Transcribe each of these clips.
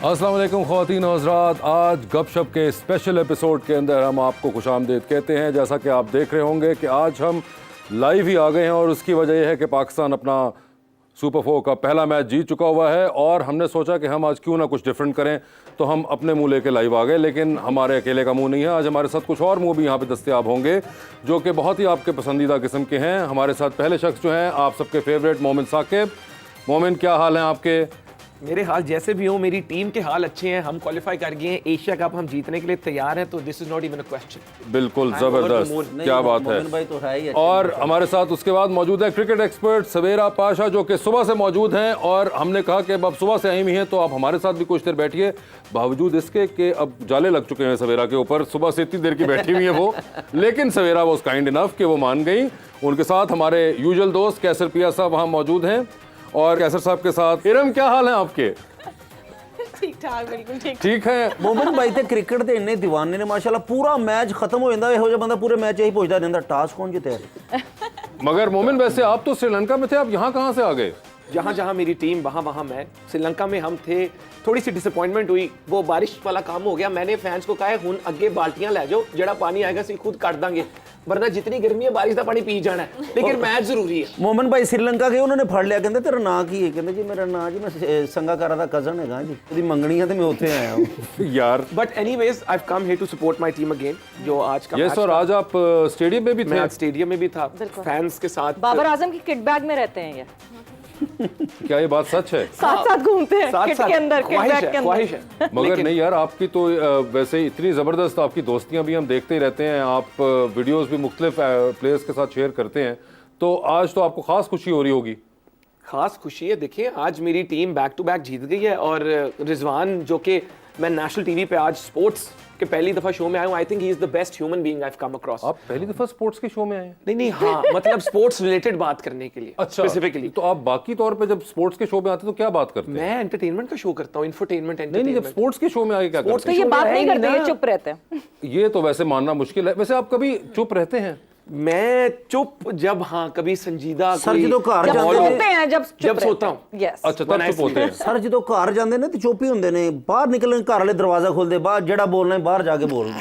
अस्सलाम वालेकुम ख़वातीन और हज़रात, आज गपशप के स्पेशल एपिसोड के अंदर हम आपको खुशामदीद कहते हैं। जैसा कि आप देख रहे होंगे कि आज हम लाइव ही आ गए हैं और उसकी वजह यह है कि पाकिस्तान अपना सुपर 4 का पहला मैच जीत चुका हुआ है और हमने सोचा कि हम आज क्यों ना कुछ डिफरेंट करें, तो हम अपने मुँह लेके लाइव आ गए। लेकिन हमारे अकेले का मुँह नहीं है, आज हमारे साथ कुछ और मुँह भी यहाँ पे दस्तयाब होंगे जो कि बहुत ही आपके पसंदीदा किस्म के हैं। हमारे साथ पहले शख्स जो हैं आप सबके फेवरेट मोमिन साकिब। मोमिन, क्या हाल हैं आपके? मेरे हाल जैसे भी हो, मेरी टीम के हाल अच्छे हैं। हम क्वालिफाई कर गए हैं, एशिया कप हम जीतने के लिए तैयार हैं, तो this is not even a question. बिल्कुल ज़बरदस्त, क्या बात है। भाई तो है ही और हमारे साथ उसके बाद मौजूद है क्रिकेट एक्सपर्ट सवेरा पाशा, जो कि सुबह से मौजूद हैं और हमने कहा कि अब सुबह से आई हुई हैं तो आप हमारे साथ भी कुछ देर बैठिए, बावजूद इसके कि अब जाले लग चुके हैं सवेरा के ऊपर। सुबह से इतनी देर की बैठी हुई है वो, लेकिन सवेरा वॉज काइंड इनफ कि वो मान गई। उनके साथ हमारे यूजुअल दोस्त कैसर पिया साहब वहाँ मौजूद हैं और कैसर साहब के साथ इरम, क्या हाल है आपके? ठीक ठाक, बिल्कुल ठीक है। मोमिन भाई ते क्रिकेट दे इन्ने दीवाने ने माशाल्लाह, पूरा मैच खत्म हो जाता है, बंदा पूरे मैच यही पूछता रहता टॉस कौन जीते। मगर मोमिन, वैसे आप तो श्रीलंका में थे, आप यहाँ कहाँ से आ गए? जहाँ जहाँ मेरी टीम वहाँ मैं। श्रीलंका में हम थे, थोड़ी सी डिसअपॉइंटमेंट हुई, वो बारिश वाला काम हो गया। मैंने फैंस को कहा है हुन अगे बाल्टियां ले जाओ, जड़ा पानी आएगा सी खुद काट देंगे, वरना जितनी गर्मी है बारिश का पानी पी जाना है, लेकिन मैच जरूरी है। मोमिन भाई श्रीलंका गए, उन्होंने फड़ लिया, कहते तेरा नाम की है? कहते जी मेरा नाम जी मैं संगाकारा दा कजन है जी, तेरी मंगनी है तो मैं उत्थे आया हूं यार। But anyways I have come here to support my team again. जो आज का यस, और आज आप स्टेडियम में भी थे? मैं आज स्टेडियम में भी था फैंस के साथ। बाबर आजम की किट बैग में रहते हैं ये, क्या ये बात सच है? साथ साथ घूमते हैं किट के अंदर, किट बैग के ख्वाहिश अंदर। है। मगर नहीं यार, आपकी तो वैसे इतनी ज़बरदस्त आपकी दोस्तियां भी हम देखते ही रहते हैं, आप वीडियोस भी मुख्तलिफ प्लेयर्स के साथ शेयर करते हैं, तो आज तो आपको खास खुशी हो रही होगी। खास खुशी है, देखिए आज मेरी टीम बैक टू बैक जीत गई है और रिजवान, जो कि मैं नेशनल टीवी पे आज स्पोर्ट्स के पहली दफा शो में आया हूँ, I think he is the best human being I have come across. आप पहली दफा स्पोर्ट्स के शो में आए? नहीं, हाँ मतलब स्पोर्ट्स रिलेटेड बात करने के लिए स्पेसिफिकली। तो आप बाकी तौर पे जब स्पोर्ट्स के शो में आते हैं तो क्या बात करते हैं? मैं एंटरटेनमेंट का शो करता हूँ, इंफोटेनमेंट नहीं, एंटरटेनमेंट। जब स्पोर्ट्स के शो में आगे क्या करते तो ये बात नहीं करते, ये चुप रहते हैं। हैं? ये तो वैसे मानना मुश्किल है। वैसे आप कभी चुप रहते हैं? मैं चुप जब, हाँ कभी संजीदा सर जी तो घर जब जाते सोते हैं, जब सोता हूँ। यस, अच्छा, तब चुप होते हैं। सर जो घर जाते ने तो चुप ही होंगे ने, बाहर निकलने घर वाले दरवाजा खोलते, बाहर जड़ा बोलना है बाहर जाके बोलना।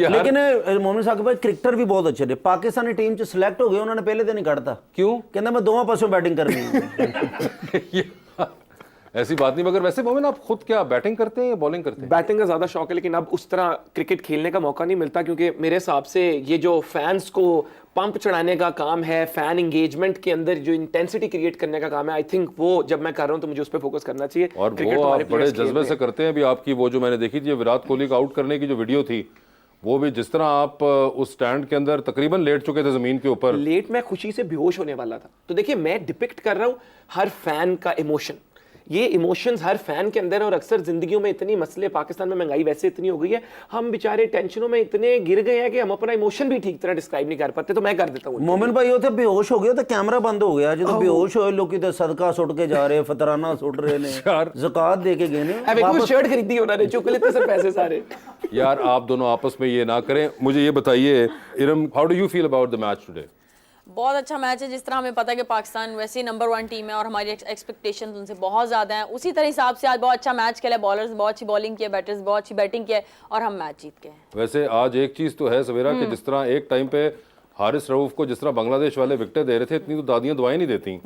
लेकिन मोमिन साहब भाई क्रिकेटर भी बहुत अच्छे थे, पाकिस्तानी टीम च सिलेक्ट हो गए, उन्होंने पहले दिन ही कढ़ता। क्यों? कहना मैं दोवां पासों बैटिंग करनी है। ऐसी बात नहीं। मगर वैसे मोमिन, आप खुद क्या बैटिंग करते हैं या बॉलिंग करते हैं? बैटिंग का ज्यादा शौक है, लेकिन अब उस तरह क्रिकेट खेलने का मौका नहीं मिलता, क्योंकि मेरे हिसाब से ये जो फैंस को पंप चढ़ाने का काम है, फैन एंगेजमेंट के अंदर जो इंटेंसिटी क्रिएट करने का काम है, आई थिंक वो जब मैं कर रहा हूं तो मुझे उस पर फोकस करना चाहिए। और वो आप बड़े जज्बे से करते हैं। अभी आपकी वो जो मैंने देखी थी विराट कोहली को आउट करने की जो वीडियो थी, वो भी जिस तरह आप उस स्टैंड के अंदर तकरीबन लेट चुके थे जमीन के ऊपर। लेट, मैं खुशी से बेहोश होने वाला था। तो देखिए, मैं डिपिक्ट कर रहा हूं हर फैन का इमोशन, ये इमोशंस हर फैन के अंदर है। और अक्सर जिंदगियों में इतनी मसले, पाकिस्तान में महंगाई वैसे इतनी हो गई है, हम बेचारे टेंशनों में इतने गिर गए हैं कि हम अपना इमोशन भी ठीक तरह डिस्क्राइब नहीं कर पाते। तो मैं कर देता हूँ। मोमिन भाई वो तो बेहोश हो गया, तो कैमरा बंद हो गया, जो बेहोश होए लोग तो सदका सुट के जा रहे, फतराना सुट रहे ने, ज़कात दे के गए ने। शर्ट खरीदी उन्होंने, चुक लेते सर पैसे सारे। यार आप दोनों आपस में ये ना करें। मुझे ये बताइए Iram, how do you feel about the match today? बहुत अच्छा मैच है। जिस तरह हमें पता है कि पाकिस्तान वैसे ही नंबर 1 टीम है और हमारी एक्सपेक्टेशन उनसे बहुत ज़्यादा हैं, उसी तरह हिसाब से आज बहुत अच्छा मैच खेला। बॉलर्स बहुत अच्छी बॉलिंग की है, बैटर्स बहुत अच्छी बैटिंग की है और हम मैच जीत गए हैं। वैसे आज एक चीज़ तो है सवेरा कि जिस तरह एक टाइम पे हारिस रऊफ को जिस तरह बांग्लादेश वाले विकेट दे रहे थे, इतनी तो दादियां दुआएं नहीं देती।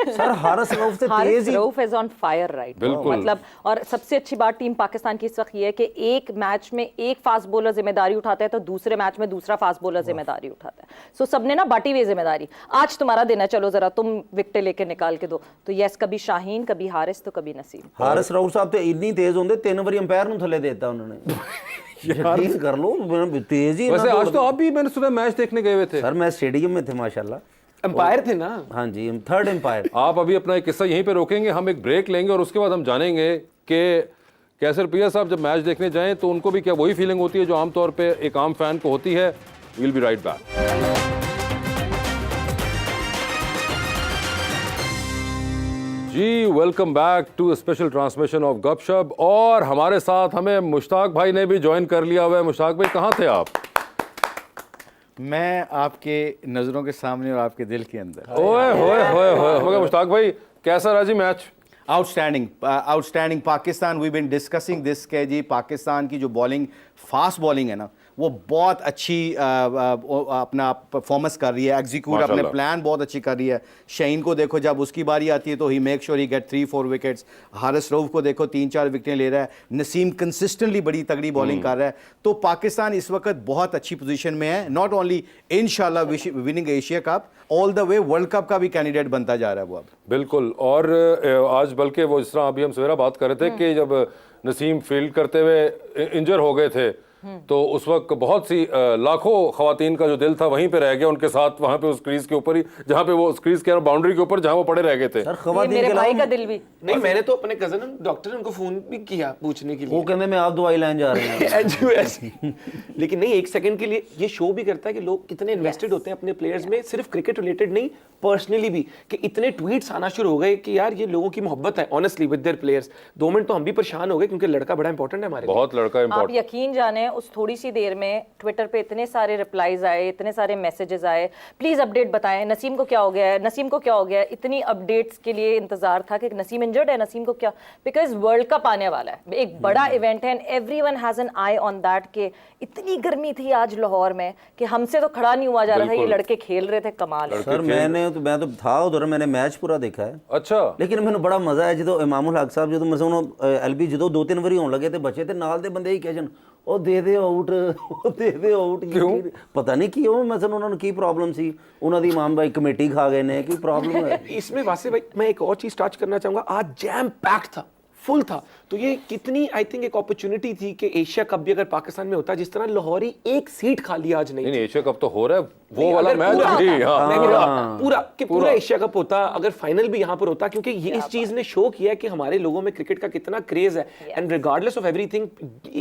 सर हारिस रऊफ से तेज ही, Rauf is on fire, right? बिल्कुल। मतलब, और सबसे अच्छी बात टीम पाकिस्तान की इस वक्त ये है कि एक मैच में एक फास्ट बॉलर जिम्मेदारी उठाता है तो दूसरे मैच में दूसरा फास्ट बॉलर जिम्मेदारी उठाता है। सो सबने ना बांटी हुई जिम्मेदारी। आज तुम्हारा दिन है, चलो जरा तुम विकेट लेके निकाल के दो। तो यस, कभी शाहीन, कभी हारिस, तो कभी नसीम। हारिस रऊफ साहब तो इतनी तेज होंगे, 3 बारी अंपायर ਨੂੰ थले देता उन्होंने। यार कर लो, तेज ही। वैसे आज तो आप भी, मैंने सुना, मैच देखने गए हुए थे। सर मैं स्टेडियम में थे माशाल्लाह। अंपायर थे ना? हाँ जी, थर्ड अंपायर। आप अभी अपना एक किस्सा यहीं पे रोकेंगे, हम एक ब्रेक लेंगे और उसके बाद हम जानेंगे कि कैसर पिया साहब जब मैच देखने जाएं तो उनको भी क्या वही फीलिंग होती है जो आमतौर पे एक आम फैन को होती है। Will be right back. जी, welcome back to special transmission of Gupshup. और हमारे साथ हमें मुश्ताक भाई ने भी ज्वाइन कर लिया हुआ है। मुश्ताक भाई, कहाँ थे आप? मैं आपके नज़रों के सामने और आपके दिल के अंदर। ओए होए होए होए। मुश्ताक भाई, कैसा रहा जी match? Outstanding Pakistan, we been discussing this के जी पाकिस्तान की जो बॉलिंग, फास्ट बॉलिंग है ना, वो बहुत अच्छी अपना परफॉर्मेंस कर रही है, एग्जीक्यूट अपने माशाल्लाह। प्लान बहुत अच्छी कर रही है। शहीन को देखो, जब उसकी बारी आती है तो he make sure he get 3-4 wickets. Haris Rauf को देखो 3-4 विकेटें ले रहा है। नसीम कंसिस्टेंटली बड़ी तगड़ी बॉलिंग कर रहा है। तो पाकिस्तान इस वक्त बहुत अच्छी पोजीशन में है, नॉट ओनली इंशाल्लाह winning Asia cup, all the way world cup का भी कैंडिडेट बनता जा रहा है वो अब। बिल्कुल। और आज बल्कि वो जिस तरह अभी हम सवेरा बात कर रहे थे कि जब नसीम फील्ड करते हुए इंजर हो गए थे तो उस वक्त बहुत सी लाखों खवातीन का जो दिल था वहीं पे रह गया उनके साथ, वहां पे उस क्रीज के ऊपर ही, जहां पे वो क्रीज के बाउंड्री के ऊपर जहां वो पड़े रह गए थे। सर ये खवातीन मेरे के भाई अलावा का दिल भी। नहीं, मैंने तो अपने कजन डॉक्टर उनको फोन भी किया पूछने के वो लिए कहते मैं आप दवाई लाइन जा रहे हैं। ऐसी लेकिन नहीं, एक सेकंड के लिए ये शो भी करता है कि लोग कितने इन्वेस्टेड होते हैं अपने प्लेयर्स में, सिर्फ क्रिकेट रिलेटेड नहीं, पर्सनली भी, कि इतने ट्वीट्स आना शुरू हो गए कि यार ये लोगों की मोहब्बत है honestly with their players. 2 minute तो हम भी परेशान हो गए क्योंकि लड़का बड़ा इंपॉर्टेंट है हमारे लिए। बहुत लड़का आप इंपॉर्टेंट। यकीन जाने उस थोड़ी सी देर में ट्विटर पे इतने सारे रिप्लाईज आए, इतने सारे मैसेजेस आए, प्लीज अपडेट बताएं, नसीम को क्या हो गया है, नसीम को क्या हो गया है। इतनी अपडेट्स के लिए इंतजार था कि नसीम इंजर्ड है, नसीम को क्या, बिकॉज वर्ल्ड कप आने वाला है, एक बड़ा इवेंट है and everyone has an I on that. के इतनी गर्मी थी आज लाहौर में कि हमसे तो खड़ा नहीं हुआ जा रहा था, ये बिल्कुल। लड़के खेल रहे थे, कमाल है। सर मैं तो था उधर, मैंने मैच पूरा देखा है। अच्छा। लेकिन मैंने बड़ा मजा आया जो इमामुल हक साहब जो मैं एलबी जो 2-3 ਵਾਰੀ ਹੋਣ ਲੱਗੇ ਤੇ ਬੱਚੇ ਤੇ ਨਾਲ ਦੇ ਬੰਦੇ ਹੀ ਕਹਿ ਜਨ ਉਹ ਦੇ ਦੇ ਆਊਟ, ਉਹ ਦੇ ਦੇ ਆਊਟ। ਕਿਉਂ ਪਤਾ ਨਹੀਂ ਕੀ ਉਹ ਮੈਂ ਉਹਨਾਂ ਨੂੰ ਕੀ ਪ੍ਰੋਬਲਮ ਸੀ, ਉਹਨਾਂ ਦੀ ਇਮਾਮ भाई कमेटी खा गए ने, की प्रॉब्लम है। इसमें वासे भाई मैं एक और चीज टच करना चाहूंगा, आज जैम पैक्ड था, फुल था। तो ये कितनी आई थिंक एक अपॉर्चुनिटी थी कि एशिया कप भी अगर पाकिस्तान में होता, जिस तरह लाहौरी एक सीट खाली आज नहीं नहीं, एशिया कप तो हो रहा है, वो नहीं, वाला अगर मैच पूरा भी। होता, हाँ मैं कह रहा हूं, पूरा एशिया कप होता, अगर फाइनल भी यहाँ पर होता, क्योंकि ये इस चीज ने शो किया है कि हमारे लोगों में क्रिकेट का कितना क्रेज है। एंड रिगार्डलेस ऑफ एवरीथिंग,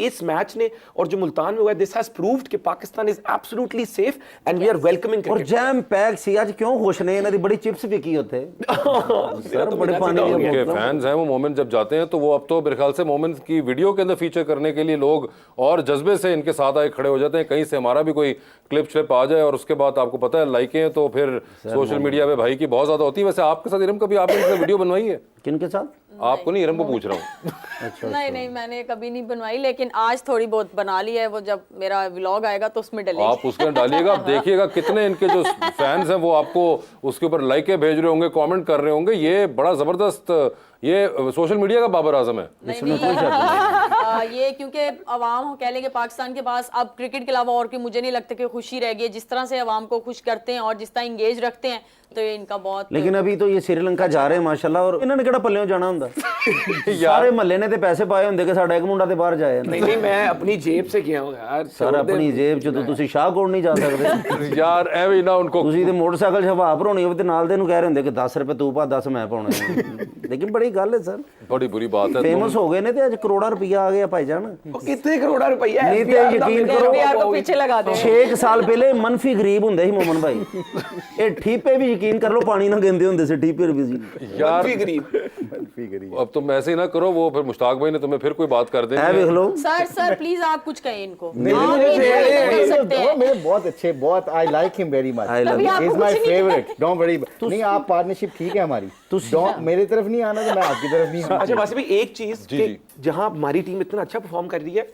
इस मैच ने और जो मुल्तान में हुआ है, दिस हैज प्रूव्ड कि Pakistan is absolutely safe and we are welcoming और जैम पैक सी आज क्यों खुश ने, इन्हां दी बड़ी चिप्स विकी होते सर, बड़े पानी दी उनके बोतल। फैंस हैं वो मोमेंट जब जाते हैं तो वो अब तो मेरे ख्याल से मोमेंट की वीडियो के अंदर फीचर करने के लिए लोग और जज्बे से इनके साथ आए खड़े हो जाते हैं। कहीं से हमारा भी कोई क्लिप श्लिप आ जाए और उसके बाद आपको पता है लाइकें हैं तो फिर सोशल मीडिया पे भाई की बहुत ज्यादा होती है। वैसे आपके साथ इरम कभी आपने इसमें वीडियो बनवाई है? किनके साथ? आपको नहीं, इरम को पूछ रहा हूँ। नहीं नहीं, मैंने कभी नहीं बनवाई, लेकिन आज थोड़ी बहुत बना ली है। वो जब मेरा व्लॉग आएगा तो उसमें डलेगी। आप उसके डालिएगा, आप देखिएगा कितने इनके जो फैंस हैं वो आपको उसके ऊपर लाइकें भेज रहे होंगे, कमेंट कर रहे होंगे। ये बड़ा जबरदस्त, ये सोशल मीडिया का बाबर आजम है। ये क्योंकि अवाम कह लेंगे पाकिस्तान के पास अब क्रिकेट के अलावा और कोई, मुझे नहीं लगता कि खुशी रह गई। जिस तरह से अवाम को खुश करते हैं और जिस तरह इंगेज रखते हैं, तो ये इनका बहुत। लेकिन अभी तो ये श्रीलंका जा रहे हैं माशाल्लाह, और इन्होंने केड़ा पल्लेों जाना हुंदा सारे महल्ले ने ते पैसे पाए होंगे कि साडा एक मुंडा ते बाहर जाए। नहीं नहीं, मैं अपनी जेब से गया हूं यार। सर अपनी जेब ਚ ਤੁਸੀਂ ਸ਼ਾਹਕੋਟ ਨਹੀਂ ਜਾ ਸਕਦੇ यार ਐਵੇਂ ਨਾ उनको ਤੁਸੀਂ ਤੇ ਮੋਟਰਸਾਈਕਲ 'ਚ ਹਵਾ ਭਰਾਉਣੀ ਹੋਵੇ ਤੇ ਨਾਲ ਦੇ ਨੂੰ ਕਹਿ ਰਹੇ ਹੁੰਦੇ ਕਿ 10 ਰੁਪਏ ਤੂੰ ਪਾ 10 ਮੈਂ ਪਾਉਣੇ। ਲੇਕਿਨ ਬੜੀ ਗੱਲ ਹੈ ਸਰ, बड़ी बुरी बात है। फेमस हो गए ने ते आज करोड़ा रुपया आ गया भाईजान। कितने करोड़ा रुपया है? नहीं तो यकीन करो, यार को पीछे लगा दे। 6 साल पहले मनफी गरीब ਹੁੰਦੇ ਸੀ मोमन भाई। ਇਹ ठीपे भी यकीन कर लो पानी ना गिनते ਹੁੰਦੇ ਸੀ ठीपे भी जी। यार गरीब अब तुम ऐसे ही ना करो, वो फिर मुश्ताक भाई ने तुम्हें फिर कोई बात कर है देंगे। देख लो सर प्लीज आप कुछ कहें इनको। मेरे बहुत अच्छे, बहुत I like him very much, I love he him. Is my favourite, don't worry. नहीं, आप पार्टनरशिप ठीक है हमारी, मेरी तरफ नहीं आना तो मैं आपकी तरफ नहीं आना। अच्छा वासी भाई, एक चीज जी, कि जी। जहां हमारी टीम इतना अच्छा परफॉर्म कर रही है,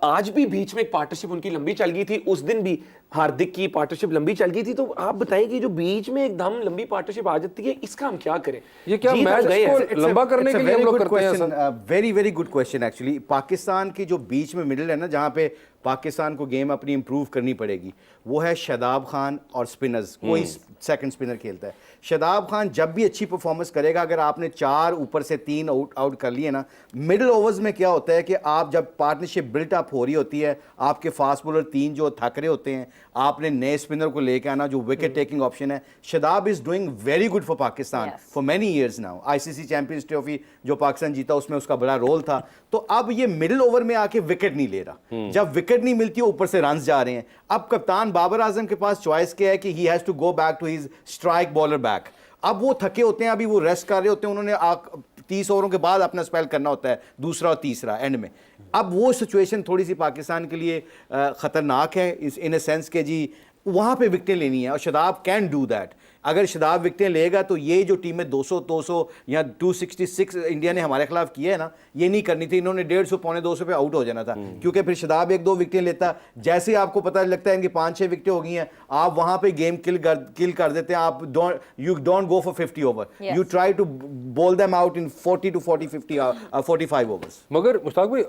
आज भी बीच में एक पार्टनरशिप उनकी लंबी चल गई थी, उस दिन भी हार्दिक की पार्टनरशिप लंबी चल गई थी। तो आप बताएं कि जो बीच में एकदम लंबी पार्टनरशिप आ जाती है, इसका हम क्या करें? ये क्या जीत मैच गए को ऐसे। लंबा करने के लिए हम लोग करते हैं ऐसा? Very very good question actually. Pakistan की जो बीच में मिडिल है ना, जहाँ पे पाकिस्तान को गेम अपनी इंप्रूव करनी पड़ेगी, वो है शादाब खान और स्पिनर्स। कोई सेकंड स्पिनर खेलता है। शादाब खान जब भी अच्छी परफॉर्मेंस करेगा, अगर आपने 4 ऊपर से 3 आउट कर लिए ना, मिडिल ओवर्स में क्या होता है कि आप जब पार्टनरशिप बिल्ट अप हो रही होती है, आपके फास्ट बॉलर 3 जो थक रहे होते हैं, आपने नए स्पिनर को लेके आना जो विकेट टेकिंग ऑप्शन है। Shadab is doing very good for Pakistan for many years now. ICC champions trophy जो पाकिस्तान जीता उसमें उसका बड़ा रोल था। तो अब ये मिडिल ओवर में आके विकेट नहीं ले रहा, जब विकेट नहीं मिलती ऊपर से रन जा रहे हैं। अब कप्तान बाबर आजम के पास चॉइस क्या है कि he has to go back to his strike bowler back. अब वो थके होते हैं, अभी वो रेस्ट कर रहे होते हैं, उन्होंने 30 ओवरों के बाद अपना स्पेल करना होता है, दूसरा और तीसरा एंड में। अब वो सिचुएशन थोड़ी सी पाकिस्तान के लिए खतरनाक है, इन अ सेंस के जी वहां पे विकेटें लेनी है और शदाब कैन डू दैट। अगर शदाब विकेटें लेगा तो ये जो टीम में 200 या 266 इंडिया ने हमारे खिलाफ किया है ना, ये नहीं करनी थी। इन्होंने 150 पौने 200 पे आउट हो जाना था, क्योंकि फिर शदाब 1-2 विकेटें लेता, जैसे ही आपको पता लगता है इनकी 5-6 विकेटें हो गई हैं, आप वहां पे गेम किल कर देते हैं। आप don't go for 50 over, you try to bowl them out in 40 to 45 overs. मगर मुश्ताक भाई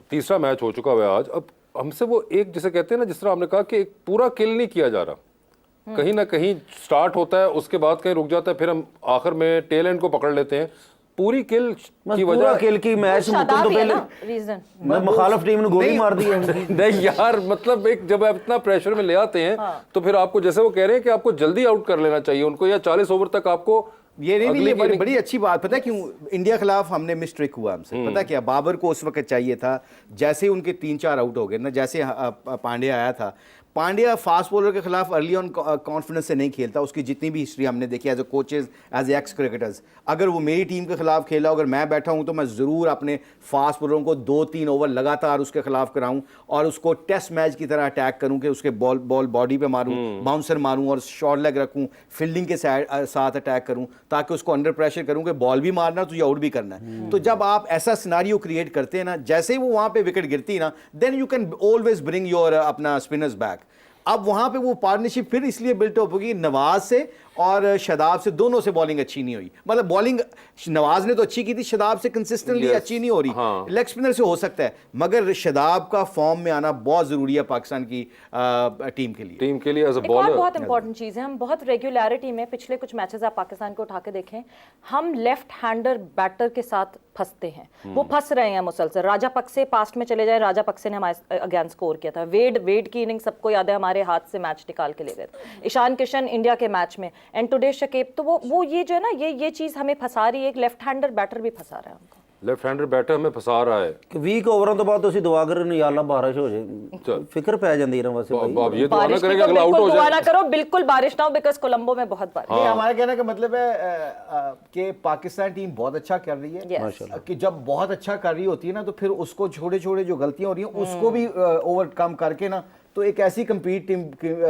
तीसरा मैच हो चुका हुआ है आज, अब हमसे वो एक जिसे कहते हैं ना, जिस तरह आपने कहा कि एक पूरा किल नहीं किया जा रहा, कहीं ना कहीं स्टार्ट होता है उसके बाद कहीं रुक जाता है, फिर हम आखिर में टेल एंड को पकड़ लेते हैं। पूरी किल की पूरा वजह किल की मैच मुकम्मल तो पहले रीजन मैं मुखालिफ टीम ने गोली मार दी है। नहीं यार, मतलब एक जब आप इतना प्रेशर में ले आते हैं तो फिर आपको, जैसे वो कह रहे हैं कि आपको जल्दी आउट कर लेना चाहिए उनको, या 40 ओवर तक आपको ये नहीं, ये बड़ी अच्छी बात। पता है क्यों इंडिया खिलाफ हमने मिस्ट्रिक हुआ हमसे? पता क्या, बाबर को उस वक्त चाहिए था, जैसे उनके 3-4 आउट हो गए ना, जैसे पांड्या आया था, पांड्या फास्ट बॉलर के खिलाफ अर्ली ऑन कॉन्फिडेंस से नहीं खेलता। उसकी जितनी भी हिस्ट्री हमने देखी as a coaches, as ex cricketers, अगर वो मेरी टीम के खिलाफ खेला, अगर मैं बैठा हूं तो मैं ज़रूर अपने फास्ट बॉलरों को 2-3 ओवर लगातार उसके खिलाफ कराऊं और उसको टेस्ट मैच की तरह अटैक करूं कि उसके बॉल बॉडी पे मारूं, बाउंसर मारूं और शॉर्ट लेग रखूं, फील्डिंग के साथ अटैक करूं, ताकि उसको अंडर प्रेशर करूं कि बॉल भी मारना तुझे आउट भी करना है। तो जब आप ऐसा सिनारियो क्रिएट करते हैं ना, जैसे ही वो वहां पे विकेट गिरती ना, then you can always bring your अपना स्पिनर्स बैक। अब वहां पे वो पार्टनरशिप फिर इसलिए बिल्ट अप होगी, नवाज से और शदाब से, दोनों से बॉलिंग अच्छी नहीं हुई। मतलब बॉलिंग नवाज ने तो अच्छी की थी, शदाब से कंसिस्टेंटली अच्छी नहीं हो रही। हाँ। लेग स्पिनर से हो सकता है, मगर शदाब का फॉर्म में आना बहुत जरूरी है पाकिस्तान की टीम के लिए एज अ एक और बॉलर। बहुत इंपॉर्टेंट चीज है, हम बहुत रेगुलरिटी में पिछले कुछ मैचेस आप पाकिस्तान को उठा के देखें, हम लेफ्ट हैंडर बैटर के साथ फंसते हैं। वो फंस रहे हैं मुसलसल। राजापक्से पास्ट में चले जाए, राजापक्से ने हमारे अगेंस्ट स्कोर किया था। वेड की इनिंग सबको याद है, हमारे हाथ से मैच निकाल के ले गए थे। ईशान किशन इंडिया के मैच में, एंड टुडे शकीब, तो वो ये जो है ना, ये चीज हमें फंसा रही है। एक लेफ्ट हैंडर बैटर भी फंसा रहा है हमको। लेफ्ट हैंडर बैटर हमें फंसा रहा है कि 20 ओवਰਾਂ ਤੋਂ ਬਾਅਦ ਤੁਸੀਂ ਦੁਆ ਕਰਨ या अल्लाह बारिश हो जाए, फिक्र पै जाती है वैसे भाई। अब ये दुआ ना बारिश करें की कि तो अगला आउट हो बिल्कुल दुआ जाए। ना करो, बिल्कुल बारिश ना हो, बिकॉज कोलंबो में बहुत बारिश। नहीं, हमारा कहने का मतलब है कि पाकिस्तान टीम बहुत अच्छा कर रही है। Yes. कि जब बहुत अच्छा कर रही होती है ना, तो फिर उसको छोटे छोटे जो गलतियां हो रही हैं उसको भी ओवरकम करके ना, तो एक ऐसी कंपीट टीम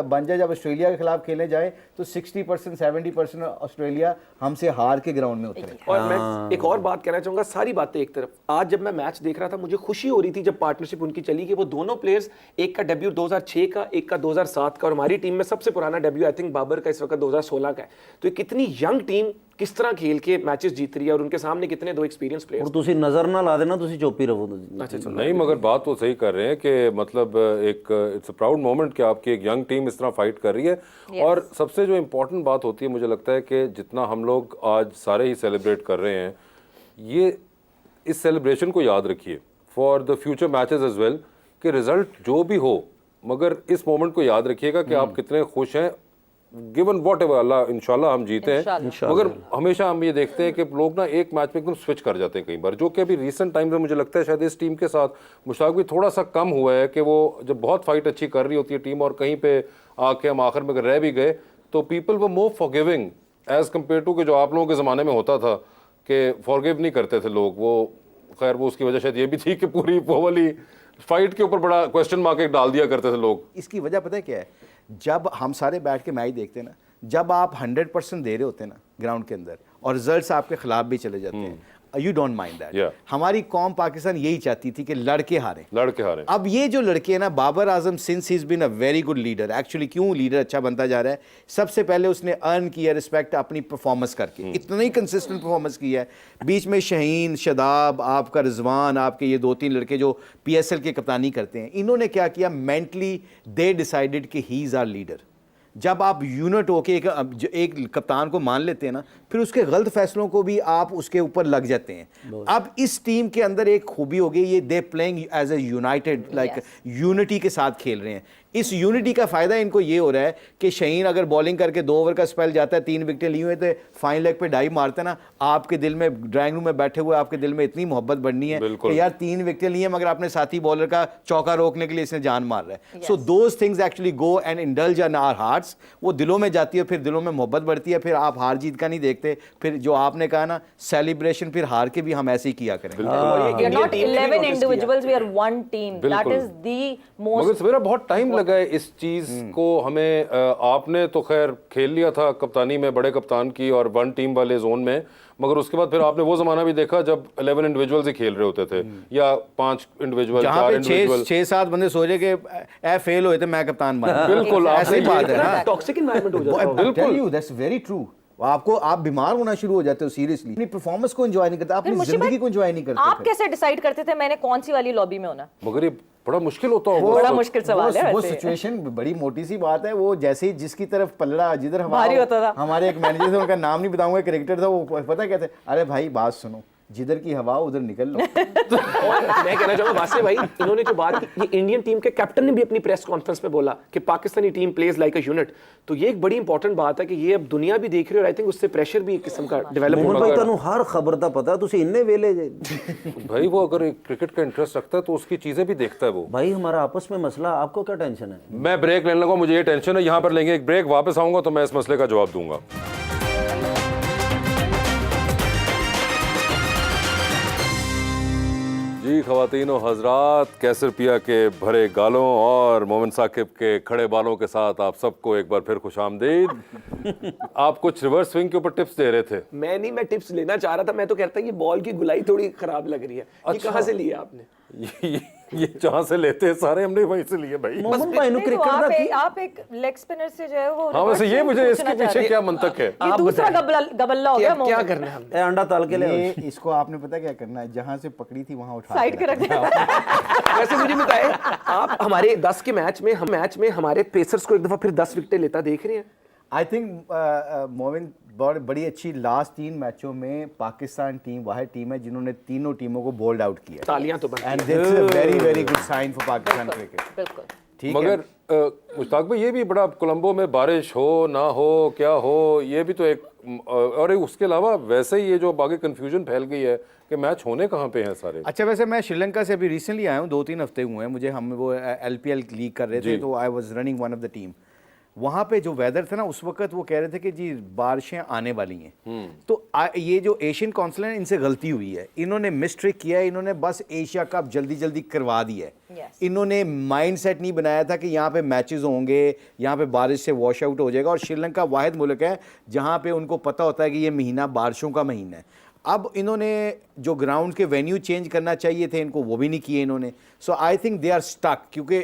बन जाए। जब ऑस्ट्रेलिया के खिलाफ खेले जाए तो 60% 70% ऑस्ट्रेलिया हमसे हार के ग्राउंड में उतरे। और मैं एक और बात कहना चाहूंगा, सारी बातें एक तरफ, आज जब मैं मैच देख रहा था मुझे खुशी हो रही थी जब पार्टनरशिप उनकी चली, कि वो दोनों प्लेयर्स, एक का डेब्यू 2006 का, एक का 2007 का, और हमारी टीम में सबसे पुराना डेब्यू आई थिंक बाबर का इस वक्त 2016 का है। तो एक कितनी यंग टीम किस तरह खेल के मैचेस जीत रही है, और उनके सामने कितने 2 एक्सपीरियंस और प्लेयर्स। तुसी नजर ना ला देना, तुसी चुप ही रहो। नहीं, मगर बात तो सही कर रहे हैं कि मतलब एक इट्स अ प्राउड मोमेंट कि आपकी एक यंग टीम इस तरह फाइट कर रही है। और सबसे जो इम्पोर्टेंट बात होती है, मुझे लगता है कि जितना हम लोग आज सारे ही सेलिब्रेट कर रहे हैं, ये इस सेलिब्रेशन को याद रखिए for the future matches as well, कि रिजल्ट जो भी हो, मगर इस मोमेंट को याद रखिएगा कि आप कितने खुश हैं, गिवन वॉट एवर, अल्लाह इंशाल्लाह हम जीते हैं। मगर हमेशा हम ये देखते हैं कि लोग ना एक मैच में एकदम स्विच कर जाते हैं कई बार, जो कि अभी रिसेंट टाइम में मुझे लगता है शायद इस टीम के साथ मुश्ताक भी थोड़ा सा कम हुआ है, कि वो जब बहुत फाइट अच्छी कर रही होती है टीम और कहीं पे आके हम आखिर में अगर रह भी गए तो पीपल वो मोर फॉरगिविंग एज कम्पेयर टू कि जो आप लोगों के ज़माने में होता था कि फॉरगिव नहीं करते थे लोग। वो खैर वो उसकी वजह शायद ये भी थी कि पूरी वो वाली फाइट के ऊपर बड़ा क्वेश्चन मार्क डाल दिया करते थे लोग। इसकी वजह पता है क्या है? जब हम सारे बैठ के मैच देखते हैं ना, जब आप 100% दे रहे होते हैं ना ग्राउंड के अंदर, और रिजल्ट्स आपके खिलाफ भी चले जाते हैं, यू डोंट माइंड दैट। हमारी कौम पाकिस्तान यही चाहती थी कि लड़के हारे। अब ये जो लड़के हैं ना, Babar Azam since he is been a very good leader. Actually क्यों लीडर अच्छा बनता जा रहा है? सबसे पहले उसने अर्न किया रिस्पेक्ट अपनी परफॉर्मेंस करके, इतना ही कंसिस्टेंट परफॉर्मेंस किया है। बीच में शाहीन, शदाब, आपका रिजवान, आपके ये 2-3 लड़के जो PSL के कप्तानी करते हैं, इन्होंने क्या किया? मेंटली दे डिसाइडेड कि ही इज आवर लीडर। जब आप यूनिट होके एक कप्तान को मान लेते हैं ना, फिर उसके गलत फैसलों को भी आप उसके ऊपर लग जाते हैं। अब इस टीम के अंदर एक खूबी हो गई, ये they playing as a united, like unity के साथ खेल रहे हैं। इस यूनिटी का फायदा इनको ये हो रहा है कि शाहीन अगर बॉलिंग करके 2 ओवर का स्पेल जाता है, 3 विकेटें ली हुई, तो फाइन लेग पे डाइव मारता है ना, आपके दिल में, ड्राइंग रूम में बैठे हुए आपके दिल में इतनी मोहब्बत बढ़नी है कि यार 3 विकेटें ली हैं, मगर अपने साथी बॉलर का चौका रोकने के लिए इसने जान मार रहा है। So those things actually go and indulge in our hearts. वो दिलों में जाती है, फिर दिलों में मोहब्बत बढ़ती है, फिर आप हार जीत का नहीं देखते। फिर जो आपने कहा ना, सेलिब्रेशन फिर हार के भी हम ऐसे ही किया करें। We are not 11 individuals, we are one team. That is the most मगर सवेरा बहुत टाइम लग लगा है इस चीज़ को हमें? आपने तो खैर खेल लिया था कप्तानी में, बड़े कप्तान की और वन टीम वाले जोन में, मगर उसके बाद फिर आपने वो जमाना भी देखा जब 11 इंडिविजुअल्स ही खेल रहे होते थे या 5 इंडिविजुअल, जहाँ 4 पे इंडिविजुअल। 6-7 बंदे सोचे कि ए फेल हुए थे, मैं कप्तान बना। बिल्कुल, ऐसी बात है ना। टॉक्सिक एनवायरनमेंट हो जाता है। बिल्कुल, दैट्स वेरी ट्रू। आप बीमार होना शुरू हो जाते हो सीरियसली, अपनी परफॉर्मेंस को एंजॉय नहीं करते, अपनी मुशीबत, जिंदगी को एंजॉय नहीं करते। आप कैसे डिसाइड करते थे मैंने कौन सी वाली लॉबी में होना? मगर ये बड़ा मुश्किल होता होगा। बड़ा मुश्किल सवाल है वो वैसे। सिचुएशन बड़ी मोटी सी बात है। वो जैसे ही जिसकी तरफ पलड़ा, जिधर हवा भारी होता था। हमारे एक मैनेजर थे, उनका नाम नहीं बताऊंगा, क्रिकेटर था, वो पता क्या थे, अरे भाई बात सुनो, जिधर की हवा उधर निकल लो। और मैं कहना चाहूंगा वासे भाई, इन्होंने जो बात की, ये इंडियन टीम के कैप्टन ने भी अपनी प्रेस कॉन्फ्रेंस में बोला कि Pakistani team plays like a unit. तो ये एक बड़ी इंपॉर्टेंट बात है कि ये अब दुनिया भी देख रही है और आई थिंक उससे प्रेशर भी एक किस्म का डेवलप मोहन होगा। भाई ਤੁਹਾਨੂੰ हर खबर ਦਾ पता, ਤੁਸੀਂ ਇੰਨੇ ਵੇਲੇ ਜੇ। भाई वो अगर एक क्रिकेट का इंटरेस्ट रखता है तो उसकी चीजें भी देखता है वो। भाई हमारा आपस में मसला, आपको क्या टेंशन है? मैं ब्रेक लेने लगा, मुझे ये टेंशन है। यहाँ पर लेंगे एक ब्रेक, वापस आऊंगा तो मैं इस मसले का जवाब दूंगा। जी ख़वातीन और हजरात, कैसर पिया के भरे गालों और मोमिन साकिब के खड़े बालों के साथ आप सबको एक बार फिर खुशामदीद। आप कुछ रिवर्स स्विंग के ऊपर टिप्स दे रहे थे। मैं नहीं, मैं टिप्स लेना चाह रहा था। मैं तो कहता ये बॉल की गुलाई थोड़ी खराब लग रही है। ये कहाँ से लिया आपने? ये जहाँ से लेते हैं सारे हमने वहीं से लिए भाई। मोहन भाई नु नहीं, तो क्रिकेट ਦਾ ਕੀ? आप एक लेग स्पिनर से जो है वो हाँ, वैसे ये मुझे इसके पूछना पीछे चाहते क्या हैं। मंतक है? ये दूसरा गबल्ला हो गया। क्या मोहम्मद। करना है हमने? ए अंडा ताल के ले आओ। ये इसको आपने पता क्या करना है, जहां से पकड़ी थी वहां उठा साइड के रख दे। वैसे मुझे बताए, आप हमारे 10 के मैच में हमारे पेसर्स को एक दफा फिर 10 विकेटें लेता देख रहे हैं। आई थिंक मोमिन बड़ी अच्छी लास्ट 3 मैचों में पाकिस्तान टीम वाहिद टीम है जिन्होंने तीनों टीमों को बोल्ड आउट किया। तालियां तो बनती and this is a very very good sign for Pakistan cricket. बिल्कुल। ठीक है। मगर मुश्ताक भाई, ये भी बड़ा, कोलंबो में बारिश हो ना हो क्या हो, ये भी तो एक, और उसके अलावा वैसे ही ये जो आगे कंफ्यूजन फैल गई है कि मैच होने कहाँ पे हैं सारे। अच्छा, वैसे मैं श्रीलंका से अभी रिसेंटली आया हूँ, 2-3 हफ्ते हुए हैं मुझे। हम वो LPL लीग कर रहे थे, तो I was running one of the team. वहाँ पे जो वेदर था ना उस वक्त, वो कह रहे थे कि जी बारिशें आने वाली हैं। तो ये जो एशियन काउंसिल है, इनसे गलती हुई है, इन्होंने मिस्टेक किया है, इन्होंने बस एशिया कप जल्दी जल्दी करवा दिया है। Yes. इन्होंने माइंडसेट नहीं बनाया था कि यहाँ पे मैचेस होंगे, यहाँ पे बारिश से वॉश आउट हो जाएगा। और श्रीलंका वाहिद मुल्क है जहाँ पे उनको पता होता है कि ये महीना बारिशों का महीना है। अब इन्होंने जो ग्राउंड के वेन्यू चेंज करना चाहिए थे इनको, वो भी नहीं किए इन्होंने। So I think they are stuck, क्योंकि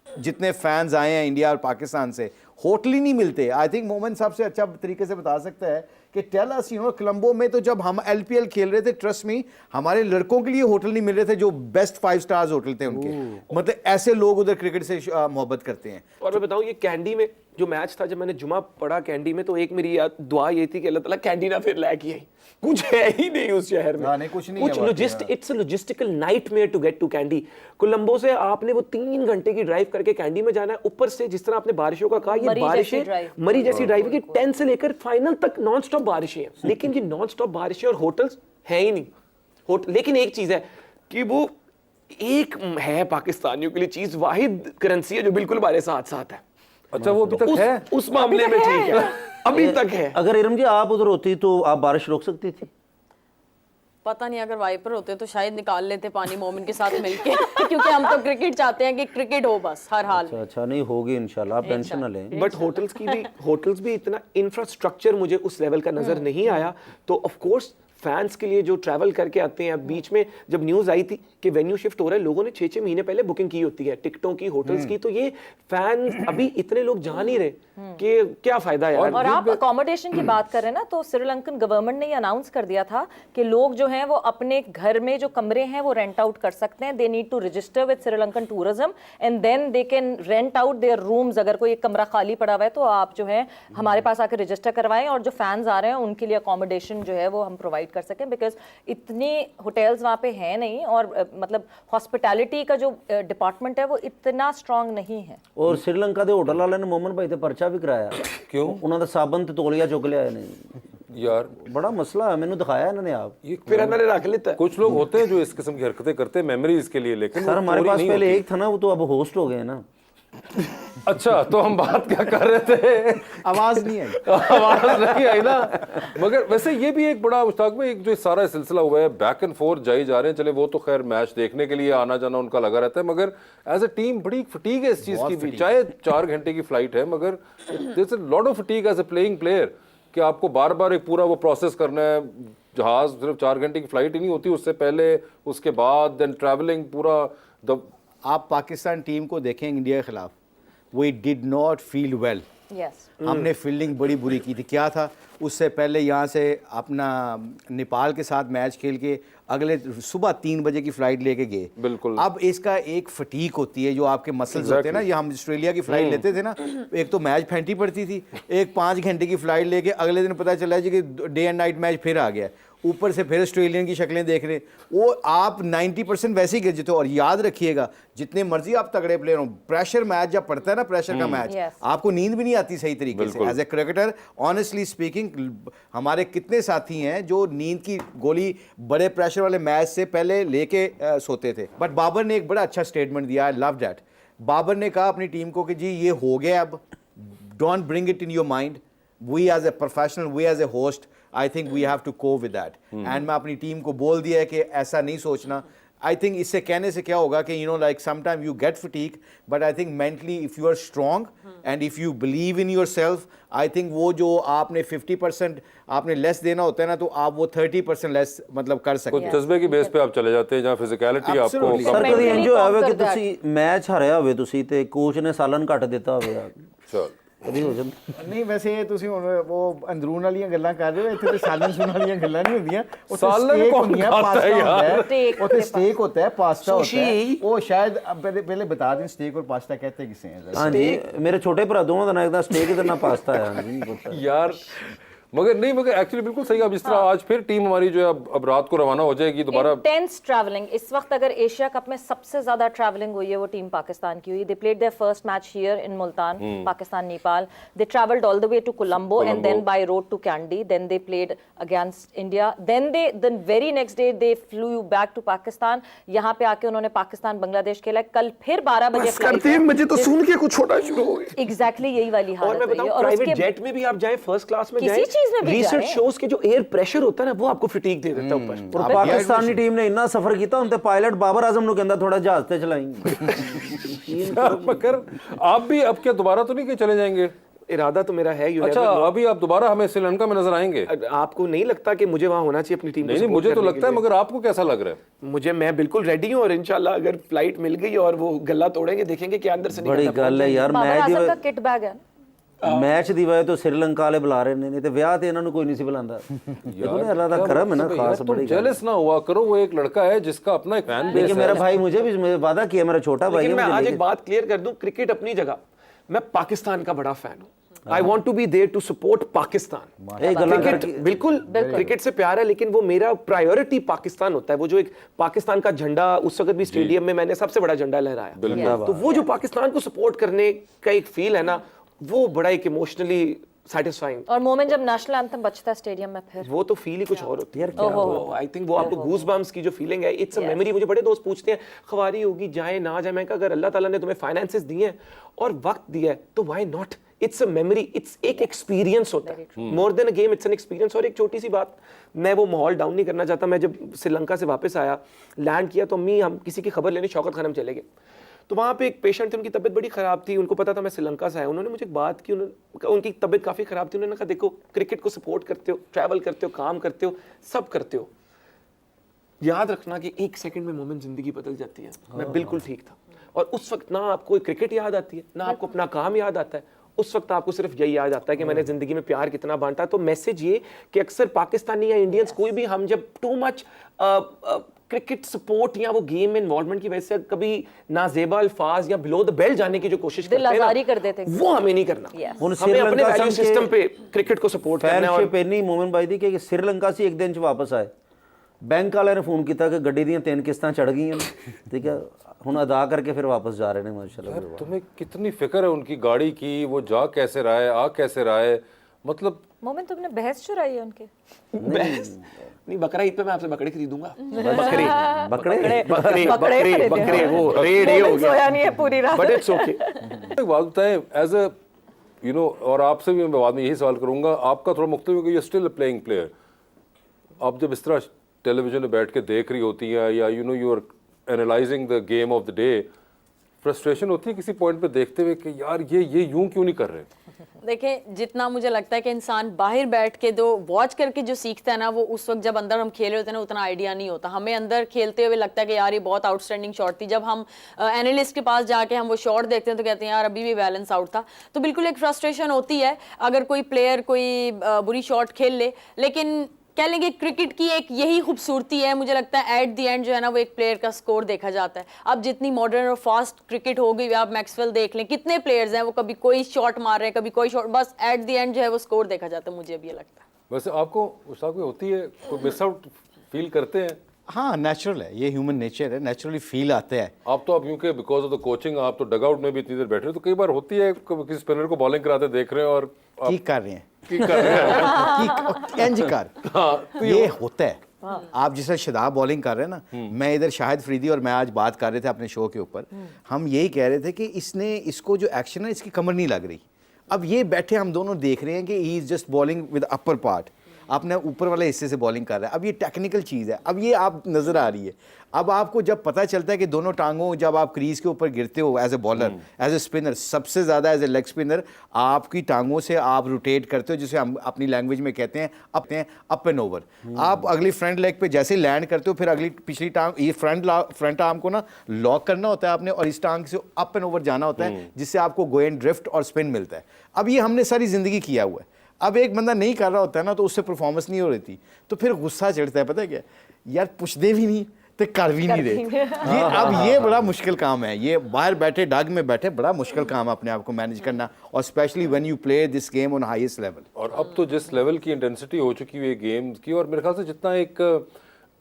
जितने फैंस आए हैं इंडिया और पाकिस्तान से, होटल ही नहीं मिलते। आई थिंक मोमिन साहब से अच्छा तरीके से बता सकता है कि tell us, you know, Colombo में तो जब हम LPL खेल रहे थे, ट्रस्ट मी, हमारे लड़कों के लिए होटल नहीं मिल रहे थे जो बेस्ट 5 स्टार्स होटल थे उनके। मतलब ऐसे लोग उधर क्रिकेट से मोहब्बत करते हैं। और मैं बताऊं, ये कैंडी में जो मैच था, जब मैंने जुमा पढ़ा कैंडी में, तो एक मेरी दुआ ये थी कि अल्लाह ताला कैंडी ना फिर लायक ही, कुछ है ही नहीं उस शहर में। नहीं, कुछ नहीं है it's a logistical nightmare to get to Kandy. Colombo से आपने वो 3 घंटे की ड्राइव करके कैंडी में जाना है। ऊपर से जिस तरह आपने बारिशों का कहा, ये मरी जैसी बारिशें ड्राइव। मरी जैसी ड्राइव की 10 से लेकर फाइनल तक नॉन स्टॉप बारिशें हैं। लेकिन ये नॉन स्टॉप बारिशें और होटल्स है ही नहीं। लेकिन एक चीज है कि वो एक है पाकिस्तानियों के लिए चीज, वाहिद करेंसी है जो बिल्कुल हमारे साथ साथ है। अच्छा, वो अभी तक है? उस मामले में ठीक है, अभी तक है। अगर इरम जी आप उधर होती तो आप बारिश रोक सकती थी? पता नहीं, अगर वाइपर होते तो शायद निकाल लेते पानी मोमिन के साथ मिलके क्योंकि हम तो क्रिकेट चाहते हैं कि क्रिकेट हो बस हर हाल में। अच्छा, नहीं होगी इंशाल्लाह, आप टेंशन ना लें। बट होटल्स भी इतना इंफ्रास्ट्रक्चर मुझे उस लेवल का नजर नहीं आया। तो ऑफ कोर्स फैंस के लिए जो ट्रैवल करके आते हैं, बीच में जब न्यूज आई थी कि वेन्यू शिफ्ट हो रहा है, लोगों ने 6-6 महीने पहले बुकिंग की होती है टिकटों की, होटल्स की। तो ये फैंस अभी इतने लोग जा नहीं रहे कि क्या फायदा यार। और आप अकोमोडेशन की बात कर रहे हैं ना, तो श्रीलंकन गवर्नमेंट ने ये अनाउंस कर दिया था कि लोग जो हैं वो अपने घर में जो कमरे हैं वो रेंट आउट कर सकते हैं। They need to register with Sri Lankan tourism and then they can rent out their rooms. अगर कोई एक कमरा खाली पड़ा हुआ है तो आप जो है हमारे पास आकर रजिस्टर करवाएं, और जो फैंस आ रहे हैं उनके लिए अकोमोडेशन जो है वो हम प्रोवाइड कर सकें, बिकॉज इतनी होटल्स वहाँ पे हैं नहीं, और मतलब हॉस्पिटैलिटी का जो डिपार्टमेंट है वो इतना स्ट्रांग नहीं है। और श्रीलंका के होटल वाले ने मोमन भाई ते पर्चा भी कराया। क्यों? उन्होंने साबन ते तौलिया चुक लिया नहीं यार, बड़ा मसला है, मैंने दिखाया इन्होंने। आप ये फिर इन्होंने रख लेता है। कुछ लोग होते हैं जो इस किस्म की हरकतें करते हैं मेमोरीज के लिए, लेकिन सर वो हमारे पूरी पास नहीं पहले होती। एक था ना, वो तो अब होस्ट हो गए ना। अच्छा, तो हम बात क्या कर रहे थे? आवाज नहीं आई। आवाज नहीं आई ना। मगर वैसे ये भी एक बड़ा मुश्ताक में एक जो सारा सिलसिला हुआ है, बैक एंड फोर्थ जाए जा रहे हैं, चले वो तो खैर मैच देखने के लिए आना जाना उनका लगा रहता है, मगर एज ए टीम बड़ी फटीग है इस चीज की भी। चाहे 4 घंटे की फ्लाइट है, मगर there is a lot of fatigue as a playing player कि आपको बार बार एक पूरा वो प्रोसेस करना है। जहाज सिर्फ 4 घंटे की फ्लाइट ही नहीं होती, उससे पहले, उसके बाद, देन ट्रैवलिंग पूरा आप पाकिस्तान टीम को देखें इंडिया के खिलाफ, we did not feel well. Yes हमने फील्डिंग बड़ी बुरी की थी। क्या था, उससे पहले यहाँ से अपना नेपाल के साथ मैच खेल के अगले सुबह 3 बजे की फ्लाइट लेके गए। बिल्कुल। अब इसका एक फटीक होती है, जो आपके मसल्स होते हैं ना, ये हम ऑस्ट्रेलिया की फ्लाइट लेते थे ना, एक तो मैच फेंटी पड़ती थी, एक 5 घंटे की फ्लाइट लेके अगले दिन पता चला जी कि डे एंड नाइट मैच फिर आ गया, ऊपर से फिर ऑस्ट्रेलियन की शक्लें देख रहे, वो आप 90% वैसे ही गिर जाते हो। और याद रखिएगा, जितने मर्जी आप तगड़े प्लेयर हो, प्रेशर मैच जब पड़ता है ना, प्रेशर का मैच, Yes. आपको नींद भी नहीं आती सही तरीके से। As a cricketer honestly speaking, हमारे कितने साथी हैं जो नींद की गोली बड़े प्रेशर वाले मैच से पहले लेके सोते थे। बट बाबर ने एक बड़ा अच्छा स्टेटमेंट दिया, आई लव दैट। बाबर ने कहा अपनी टीम को कि जी ये हो गया, अब don't bring it in your mind, we as a professional, we as a host, I think we have to cope with that. And मैं अपनी टीम को बोल दिया है कि ऐसा नहीं सोचना। आई थिंक इससे कहने से क्या होगा कि like sometime you get fatigue, but I think mentally if you are strong and if you believe in yourself, I think वो जो आपने 50% आपने लेस देना होता है ना, तो आप वो 30% लेस मतलब कर सकते कुछ हैं। जज्बे की बेस पे आप चले जाते हैं, जहाँ फिजिकलिटी आपको Absolutely. ਸਰ कम- ਕਦੀ ਇੰਜ ਹੋਇਆ ਹੋਵੇ ਕਿ Conquer that. ਤੁਸੀਂ ਮੈਚ ਹਾਰਿਆ ਹੋਵੇ ਤੁਸੀਂ ਤੇ ਕੋਚ ਨੇ ਸਾਲਨ ਘੱਟ ਦਿੱਤਾ ਹੋਵੇ, चल ਕਦੀ ਹੋ ਜਾਂਦਾ? ਨਹੀਂ ਵੈਸੇ ਤੁਸੀਂ ਹੁਣ ਉਹ ਅੰਦਰੂਨ ਵਾਲੀਆਂ ਗੱਲਾਂ ਕਰ ਰਹੇ ਹੋ, ਇੱਥੇ ਤੇ ਸਾਲਨ ਸੁਣ ਵਾਲੀਆਂ ਗੱਲਾਂ ਨਹੀਂ ਹੁੰਦੀਆਂ। ਉੱਥੇ ਸਾਲਨ steak ਕੌਣ ਹੁੰਦੀਆਂ, खाता ਪਾਸਤਾ है यार? ਹੁੰਦਾ ਹੈ, Steak ਉੱਥੇ होते स्टेक होता है, पास्ता होता है। Sushi। वो शायद अब पहले बता दें स्टेक और पास्ता कहते किसे हैं जरा। ਹਾਂਜੀ ਮੇਰੇ ਛੋਟੇ ਭਰਾ ਦੋਵਾਂ ਦਾ ਨਾਂ ਇਹਦਾ ਸਟੇਕ ਤੇ ਨਾ ਪਾਸਤਾ ਹੈ। ਹਾਂਜੀ ਪਤਾ। यार मगर नहीं, मगर एक्चुअली बिल्कुल सही। अब जिस तरह आज फिर टीम हमारी जो है अब रात को रवाना हो जाएगी दोबारा। Intense travelling. इस वक्त अगर एशिया कप में सबसे ज्यादा ट्रैवलिंग हुई है वो टीम पाकिस्तान की हुई। They played their first match here in Multan, Pakistan Nepal. They travelled all the way to Colombo and then by road to Kandy. Then they played against India. Then they the very next day they flew back to Pakistan. यहाँ पे आके उन्होंने पाकिस्तान बांग्लादेश खेला। कल फिर 12 बजे मुझे तो सुन के कुछ छोटा शुरू हो गया। एग्जैक्टली यही वाली और हालत मैं हुई है। बताऊं, और प्राइवेट उसके जेट में भी आप जाएं, फर्स्ट क्लास में किसी जाएं, चीज में भी रिसर्च जाएं। शोज के जो एयर प्रेशर होता है ना, वो आपको फटीक दे देता है ऊपर। और पाकिस्तानी टीम ने इतना सफर किया, उनते पायलट बाबर आजम नु कहंदा थोड़ा जहाज ते चलाएंगे। मगर आप भी अब क्या दोबारा तो नहीं कि चले जाएंगे? इरादा तो मेरा है। अच्छा, अभी आप दोबारा हमें श्रीलंका में नजर आएंगे? आपको नहीं लगता कि मुझे वहां होना चाहिए अपनी टीम को नहीं नहीं, support मुझे तो करने लगता है, के लिए? मगर आपको कैसा लग रहा है? मैं बिल्कुल रेडी हूं, और इंशाल्लाह अगर फ्लाइट मिल गई और वो गला तोड़ेंगे, देखेंगे कि अंदर से बड़ी निकलता गल है यार। बाबर मैच आजम का ਦੀ किट बैग है। ਮੈਚ ਦੀ ਵਜ੍ਹਾ ਤੋਂ श्रीलंका ਵਾਲੇ ਬੁਲਾ ਰਹੇ ਨੇ, ਨਹੀਂ ਤੇ ਵਿਆਹ ਤੇ ਇਹਨਾਂ ਨੂੰ ਕੋਈ ਨਹੀਂ ਸੀ ਬੁਲਾਉਂਦਾ। देखो ना, अल्लाह का करम है ना, खास बड़ी गल। जेलस ना हुआ करो, वो एक लड़का है जिसका अपना एक फैन बेस लेकिन है। मेरा भाई मुझे भी वादा किया, मेरा छोटा भाई लेकिन है, मैं मुझे आज लेके- एक बात क्लियर कर दूं, क्रिकेट अपनी जगह, मैं पाकिस्तान का बड़ा फैन हूं। I want to be there to support Pakistan. एक गला क्रिकेट करके- बिल्कुल क्रिकेट से प्यार है, लेकिन वो मेरा प्रायोरिटी पाकिस्तान होता है। वो जो एक पाकिस्तान का झंडा, उस वक्त भी स्टेडियम में मैंने सबसे बड़ा झंडा लहराया, तो वो जो पाकिस्तान को सपोर्ट करने का एक फील है ना, वो बड़ा एक इमोशनली सेटिस्फाइंग। और मोमेंट जब नेशनल एंथम बजता है स्टेडियम में, फिर वो तो फील ही कुछ और होती है। आई थिंक वो आपको गूज बम्स की जो फीलिंग है, इट्स अ मेमोरी। मुझे बड़े दोस्त पूछते हैं खवारी होगी, जाए ना जाए। मैं कहा अगर अल्लाह ताला ने तुम्हें फाइनेंसेस दिए हैं और वक्त दिया है तो why not. It's a memory, it's एक एक्सपीरियंस होता है, more than a game, it's an experience. और एक छोटी सी बात, मैं वो माहौल डाउन नहीं करना चाहता। मैं जब श्रीलंका से वापस आया, लैंड किया, तो अम्मी, हम किसी की खबर लेने शौकत खानम चले गए। तो वहाँ पे एक पेशेंट थे, उनकी तबीयत बड़ी ख़राब थी, उनको पता था मैं श्रीलंका से आया। उन्होंने मुझे एक बात की, उनकी तबीयत काफ़ी ख़राब थी। उन्होंने कहा देखो, क्रिकेट को सपोर्ट करते हो, ट्रैवल करते हो, काम करते हो, सब करते हो, याद रखना कि एक सेकंड में मोमेंट ज़िंदगी बदल जाती है। मैं बिल्कुल ठीक था, और उस वक्त ना आपको क्रिकेट याद आती है, ना आपको अपना काम याद आता है। उस वक्त आपको सिर्फ यही याद आता है कि मैंने ज़िंदगी में प्यार कितना बांटा। तो मैसेज ये कि अक्सर पाकिस्तानी या इंडियंस कोई भी, हम जब टू मच क्रिकेट सपोर्ट या वो गेम में इन्वॉल्वमेंट की वजह से कभी नाजेबा अल्फाज या बिलो द बेल्ट जाने की जो कोशिश करते हैं दिल-आज़ारी ना, कर देते हैं। वो हमें नहीं करना। Yes. ਹੁਣ हमें अपने श्रीलंका वैल्यू संग सिस्टम के पे क्रिकेट को सपोर्ट करना है। फैनशिप ਇੰਨੀ ਮੋਮਨ ਬਾਈ ਦੀ ਕਿ श्रीलंका से एक दिन ਚ ਵਾਪਸ ਆਏ, ਬੈਂਕ ਵਾਲਿਆਂ ਨੇ ਫੋਨ ਕੀਤਾ ਕਿ ਗੱਡੀ ਦੀਆਂ 3 ਕਿਸ਼ਤਾਂ ਚੜ ਗਈਆਂ ਨੇ, ਠੀਕ ਹੈ, ਹੁਣ ਅਦਾ ਕਰਕੇ ਫਿਰ ਵਾਪਸ ਜਾ ਰਹੇ ਨੇ। ਮਾਸ਼ਾਅल्लाह। तुम्हें कितनी फिक्र है उनकी गाड़ी की, वो जा कैसे रहा है, आ कैसे रहा है, मतलब मोमिन तुमने बहस चुराई है उनके? बहस नहीं, बकरा ईद पे मैं आपसे बकरे खरीदूंगा। बकरे बकरे वो रेड ये हो मोमिन गया, सोया नहीं है पूरी रात। But it's okay. एक बात बताएं, एज अ और आपसे भी मैं बाद में यही सवाल करूंगा, आपका थोड़ा मुख्तलिफ है कि you still a playing player. आप जब इस तरह टेलीविजन में बैठ के देख रही होती हैं या you are analysing the game of the day, frustration होती है किसी पॉइंट पे देखते हुए कि यार ये यूं क्यों नहीं कर रहे? देखें, जितना मुझे लगता है कि इंसान बाहर बैठ के जो वॉच करके जो सीखता है ना, वो उस वक्त जब अंदर हम खेल रहे होते हैं ना, उतना आइडिया नहीं होता। हमें अंदर खेलते हुए लगता है कि यार ये बहुत आउटस्टैंडिंग शॉट थी। जब हम एनालिस्ट के पास जाके हम वो शॉट देखते हैं तो कहते हैं यार अभी भी बैलेंस आउट था। तो बिल्कुल एक फ्रस्ट्रेशन होती है अगर कोई प्लेयर कोई बुरी शॉट खेल ले, लेकिन कह लेंगे क्रिकेट की एक यही खूबसूरती है। मुझे लगता है एट द एंड जो है ना, वो एक प्लेयर का स्कोर देखा जाता है। अब जितनी मॉडर्न और फास्ट क्रिकेट हो गई, आप मैक्सवेल देख लें, कितने प्लेयर्स हैं वो कभी कोई शॉट मार रहे हैं, कभी कोई शॉट, बस एट द एंड जो है वो स्कोर देखा जाता है। मुझे भी ये लगता है। वैसे आपको उस में होती है कोई मिस आउट फील करते हैं? हाँ, नेचुरल है, ये ह्यूमन नेचर है, नेचुरली फील आते हैं। आप तो क्योंकि बिकॉज ऑफ द कोचिंग आप तो डगआउट में भी इतनी देर बैठे हो, तो कई बार होती है किसी स्पिनर को बॉलिंग कराते देख रहे हैं और ठीक कर रहे हैं, ठीक कर रहे हैं। इंज कर, तो ये होता है। आप जिस तरह शदाब बॉलिंग कर रहे हैं ना, मैं इधर शाहिद फरीदी और मैं आज बात कर रहे थे अपने शो के ऊपर, हम यही कह रहे थे कि इसको जो एक्शन है इसकी कमर नहीं लग रही। अब ये बैठे हम दोनों देख रहे हैं कि he is just bowling with upper part, आपने ऊपर वाले हिस्से से बॉलिंग कर रहा है। अब ये टेक्निकल चीज़ है, अब ये आप नज़र आ रही है। अब आपको जब पता चलता है कि दोनों टांगों, जब आप क्रीज के ऊपर गिरते हो as a bowler, as a spinner, सबसे ज़्यादा एज ए लेग स्पिनर आपकी टांगों से आप रोटेट करते हो, जिसे हम अपनी लैंग्वेज में कहते हैं अप एंड ओवर। आप अगली फ्रंट लेग पे जैसे लैंड करते हो, फिर अगली पिछली टांग, ये फ्रंट आर्म को ना लॉक करना होता है आपने, और इस टांग से अप एंड ओवर जाना होता है, जिससे आपको गो एंड ड्रिफ्ट और स्पिन मिलता है। अब ये हमने सारी ज़िंदगी किया हुआ है। अब एक बंदा नहीं कर रहा होता है ना, तो उससे परफॉर्मेंस नहीं हो रही थी, तो फिर गुस्सा चढ़ता है। पता है क्या यार, पूछते भी नहीं तो कर भी नहीं रहे। ये अब ये बड़ा मुश्किल काम है, ये बाहर बैठे डग में बैठे बड़ा मुश्किल काम है अपने आप को मैनेज करना, और specially when you play this game on highest level. और अब तो जिस लेवल की इंटेंसिटी हो चुकी है गेम्स की, और मेरे ख्याल से जितना एक